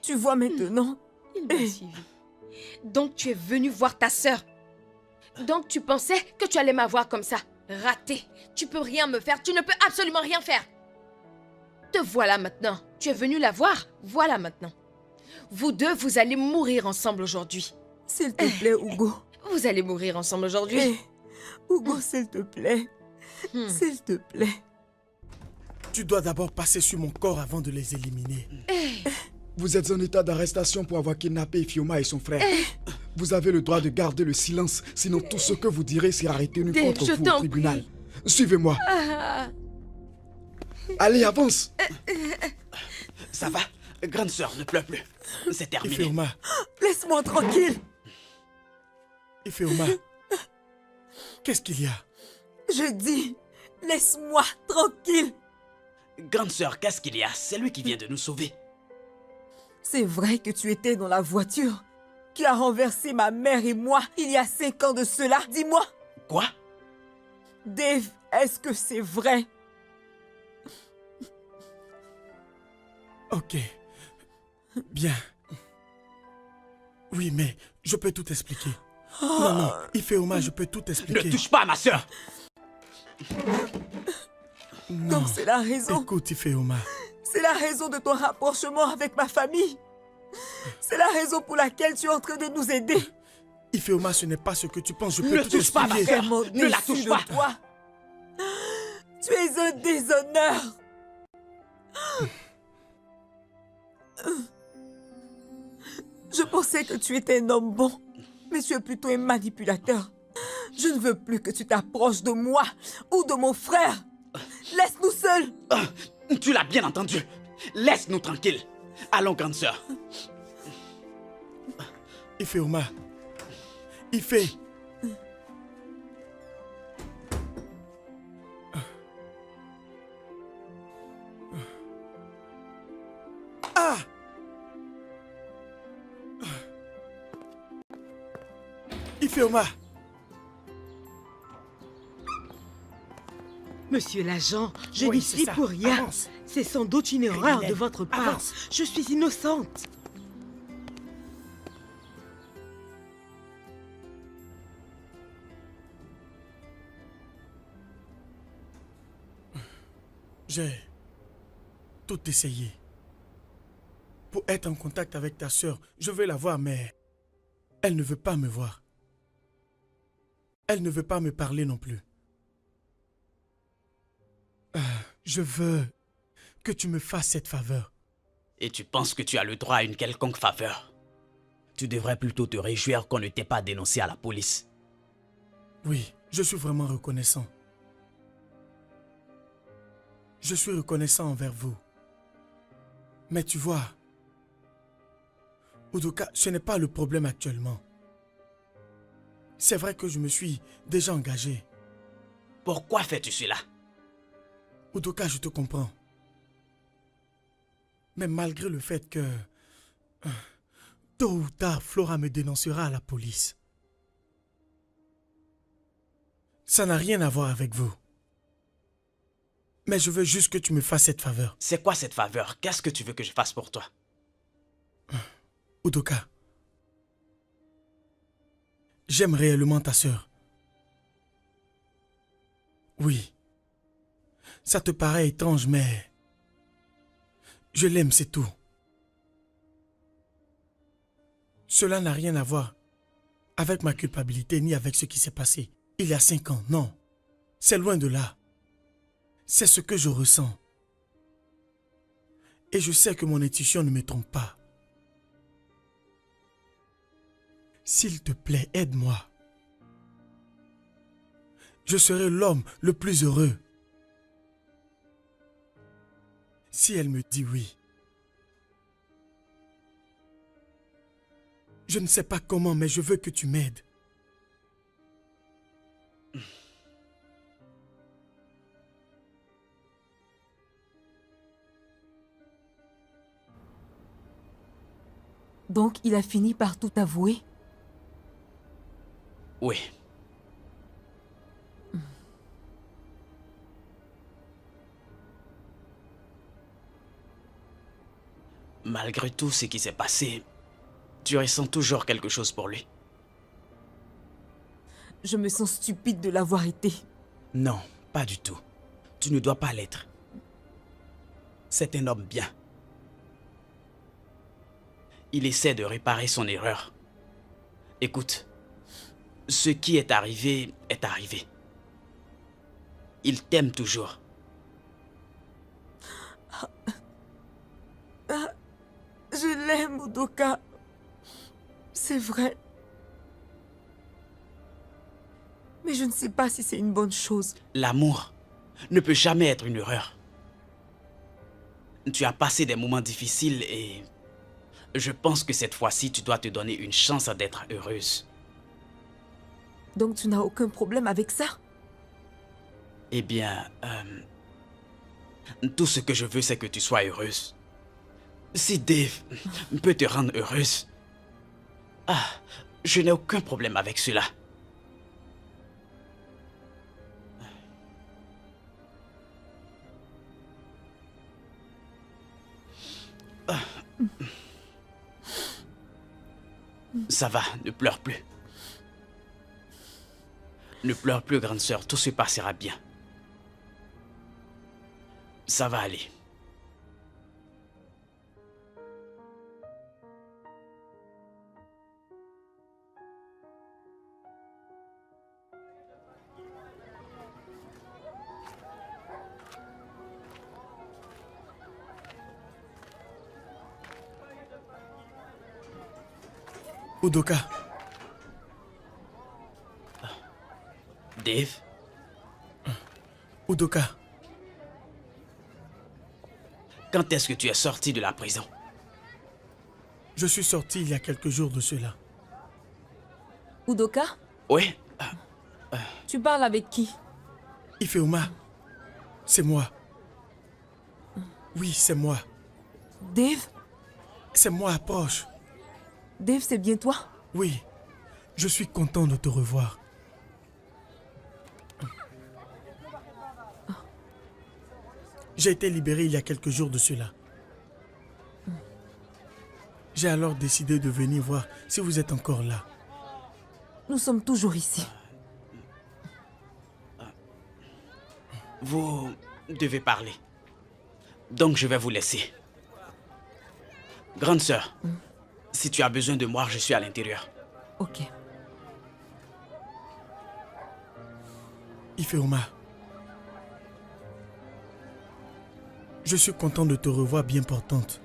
Tu vois maintenant? Il m'a suivi. Donc tu es venu voir ta sœur. Donc tu pensais que tu allais m'avoir comme ça. Raté. Tu peux rien me faire. Tu ne peux absolument rien faire. Te voilà maintenant. Tu es venu la voir. Voilà maintenant. Vous deux, vous allez mourir ensemble aujourd'hui. S'il te plaît, Hugo. Vous allez mourir ensemble aujourd'hui. Eh, Hugo, s'il te plaît. S'il te plaît. Tu dois d'abord passer sur mon corps avant de les éliminer. Vous êtes en état d'arrestation pour avoir kidnappé Fioma et son frère. Vous avez le droit de garder le silence, sinon tout ce que vous direz sera retenu Dave, contre je vous t'en au tribunal. prie. Suivez-moi. Allez, avance. Ça va? Grande sœur, ne pleure plus. C'est terminé. Ifeoma, Laisse-moi tranquille. Ifeoma, qu'est-ce qu'il y a? Je dis, laisse-moi tranquille. Grande sœur, qu'est-ce qu'il y a? C'est lui qui vient de nous sauver. C'est vrai que tu étais dans la voiture qui a renversé ma mère et moi il y a 5 ans de cela. Dis-moi, Quoi? Dave, est-ce que c'est vrai? Ok. Bien. Oui, mais je peux tout expliquer. Non, non, Ifeoma, je peux tout Ne expliquer. touche pas à ma sœur! Non, Donc c'est la raison. écoute, Ifeoma. C'est la raison de ton rapprochement avec ma famille. C'est la raison pour laquelle tu es en train de nous aider. Ifeoma, ce n'est pas ce que tu penses. Je Ne peux tout touche pas à ma expliquer. sœur. Vraiment Ne la déçu touche de pas. toi. Tu es un déshonneur. Je pensais que tu étais un homme bon, mais tu es plutôt un manipulateur. Je ne veux plus que tu t'approches de moi ou de mon frère. Laisse-nous seuls. Tu l'as bien entendu. Laisse-nous tranquilles. Allons, grande sœur. Ifeoma. Ife. Ah! Ifeoma. Monsieur l'agent, je Oui, n'y c'est suis ça. pour rien. Avance. C'est sans doute une erreur de votre part. avance. Je suis innocente. J'ai tout essayé. Pour être en contact avec ta sœur, je veux la voir, mais elle ne veut pas me voir. Elle ne veut pas me parler non plus. Je veux que tu me fasses cette faveur. Et tu penses que tu as le droit à une quelconque faveur? Tu devrais plutôt te réjouir qu'on ne t'ait pas dénoncé à la police. Oui, je suis vraiment reconnaissant. Je suis reconnaissant envers vous. Mais tu vois, Udoka, ce n'est pas le problème actuellement. C'est vrai que je me suis déjà engagé. Pourquoi fais-tu cela? Udoka, je te comprends. Mais malgré le fait que tôt ou tard, Flora me dénoncera à la police. Ça n'a rien à voir avec vous. Mais je veux juste que tu me fasses cette faveur. C'est quoi cette faveur? Qu'est-ce que tu veux que je fasse pour toi? Udoka, j'aime réellement ta sœur. Oui. Ça te paraît étrange, mais je l'aime, c'est tout. Cela n'a rien à voir avec ma culpabilité ni avec ce qui s'est passé il y a 5 ans, non. C'est loin de là. C'est ce que je ressens. Et je sais que mon intuition ne me trompe pas. S'il te plaît, aide-moi. Je serai l'homme le plus heureux. Si elle me dit oui. Je ne sais pas comment, mais je veux que tu m'aides. Donc il a fini par tout avouer? Oui. Malgré tout ce qui s'est passé, tu ressens toujours quelque chose pour lui. Je me sens stupide de l'avoir été. Non, pas du tout. Tu ne dois pas l'être. C'est un homme bien. Il essaie de réparer son erreur. Écoute, ce qui est arrivé est arrivé. Il t'aime toujours. Je l'aime, Udoka. C'est vrai. Mais je ne sais pas si c'est une bonne chose. L'amour ne peut jamais être une erreur. Tu as passé des moments difficiles et je pense que cette fois-ci, tu dois te donner une chance d'être heureuse. Donc tu n'as aucun problème avec ça? Eh bien, tout ce que je veux, c'est que tu sois heureuse. Si Dave peut te rendre heureuse, je n'ai aucun problème avec cela. Ça va, ne pleure plus. Ne pleure plus, grande sœur, tout se passera bien. Ça va aller. Udoka, Dave, Udoka, quand est-ce que tu es sorti de la prison? je suis sorti il y a quelques jours de cela. Udoka, Oui, tu parles avec qui? Ifeoma, c'est moi. Oui, c'est moi. Dave? C'est moi, approche. Dave, c'est bien toi? Oui, je suis content de te revoir. J'ai été libéré il y a quelques jours de cela. J'ai alors décidé de venir voir si vous êtes encore là. Nous sommes toujours ici. vous devez parler. Donc je vais vous laisser. Grande sœur, si tu as besoin de moi, je suis à l'intérieur. Ok. Ifeoma, je suis content de te revoir bien portante.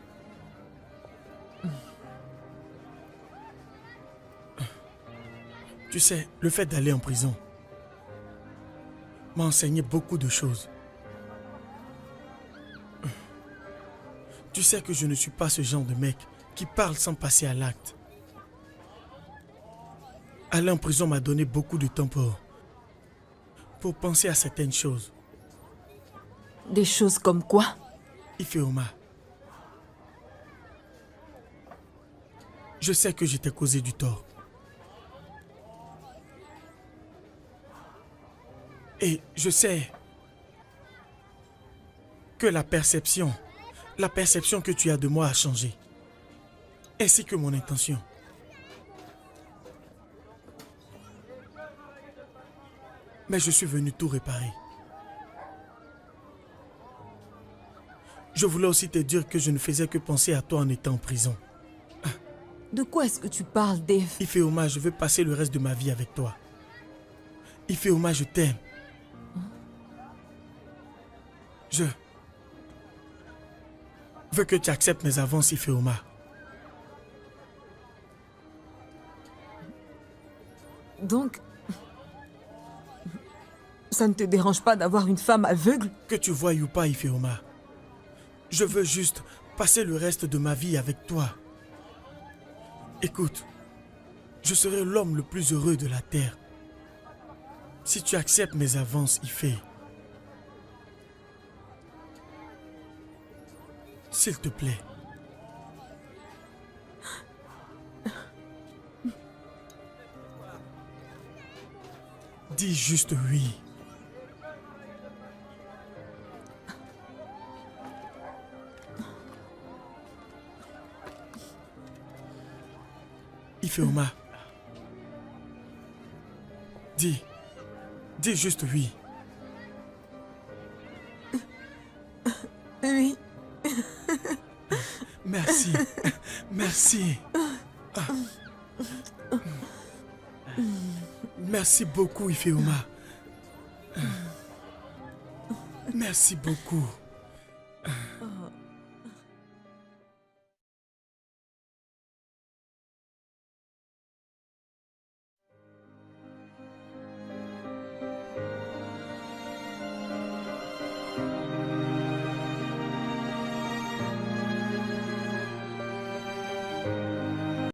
Tu sais, le fait d'aller en prison m'a enseigné beaucoup de choses. Tu sais que je ne suis pas ce genre de mec qui parle sans passer à l'acte. Aller en prison m'a donné beaucoup de temps pour penser à certaines choses. Des choses comme quoi? Ifeoma, je sais que je t'ai causé du tort. Et je sais que la perception que tu as de moi a changé. Ainsi que mon intention. Mais je suis venu tout réparer. Je voulais aussi te dire que je ne faisais que penser à toi en étant en prison. De quoi est-ce que tu parles, Dave? Ifeoma, je veux passer le reste de ma vie avec toi. Ifeoma, je t'aime. Je veux que tu acceptes mes avances, Ifeoma. Donc, ça ne te dérange pas d'avoir une femme aveugle? Que tu voies ou pas, Ifeoma. Je veux juste passer le reste de ma vie avec toi. Écoute, je serai l'homme le plus heureux de la terre. Si tu acceptes mes avances, Ife. S'il te plaît. Dis juste oui. Ifeoma. Dis juste oui. Oui. Merci. Merci. Merci beaucoup, Ifeoma. Merci beaucoup.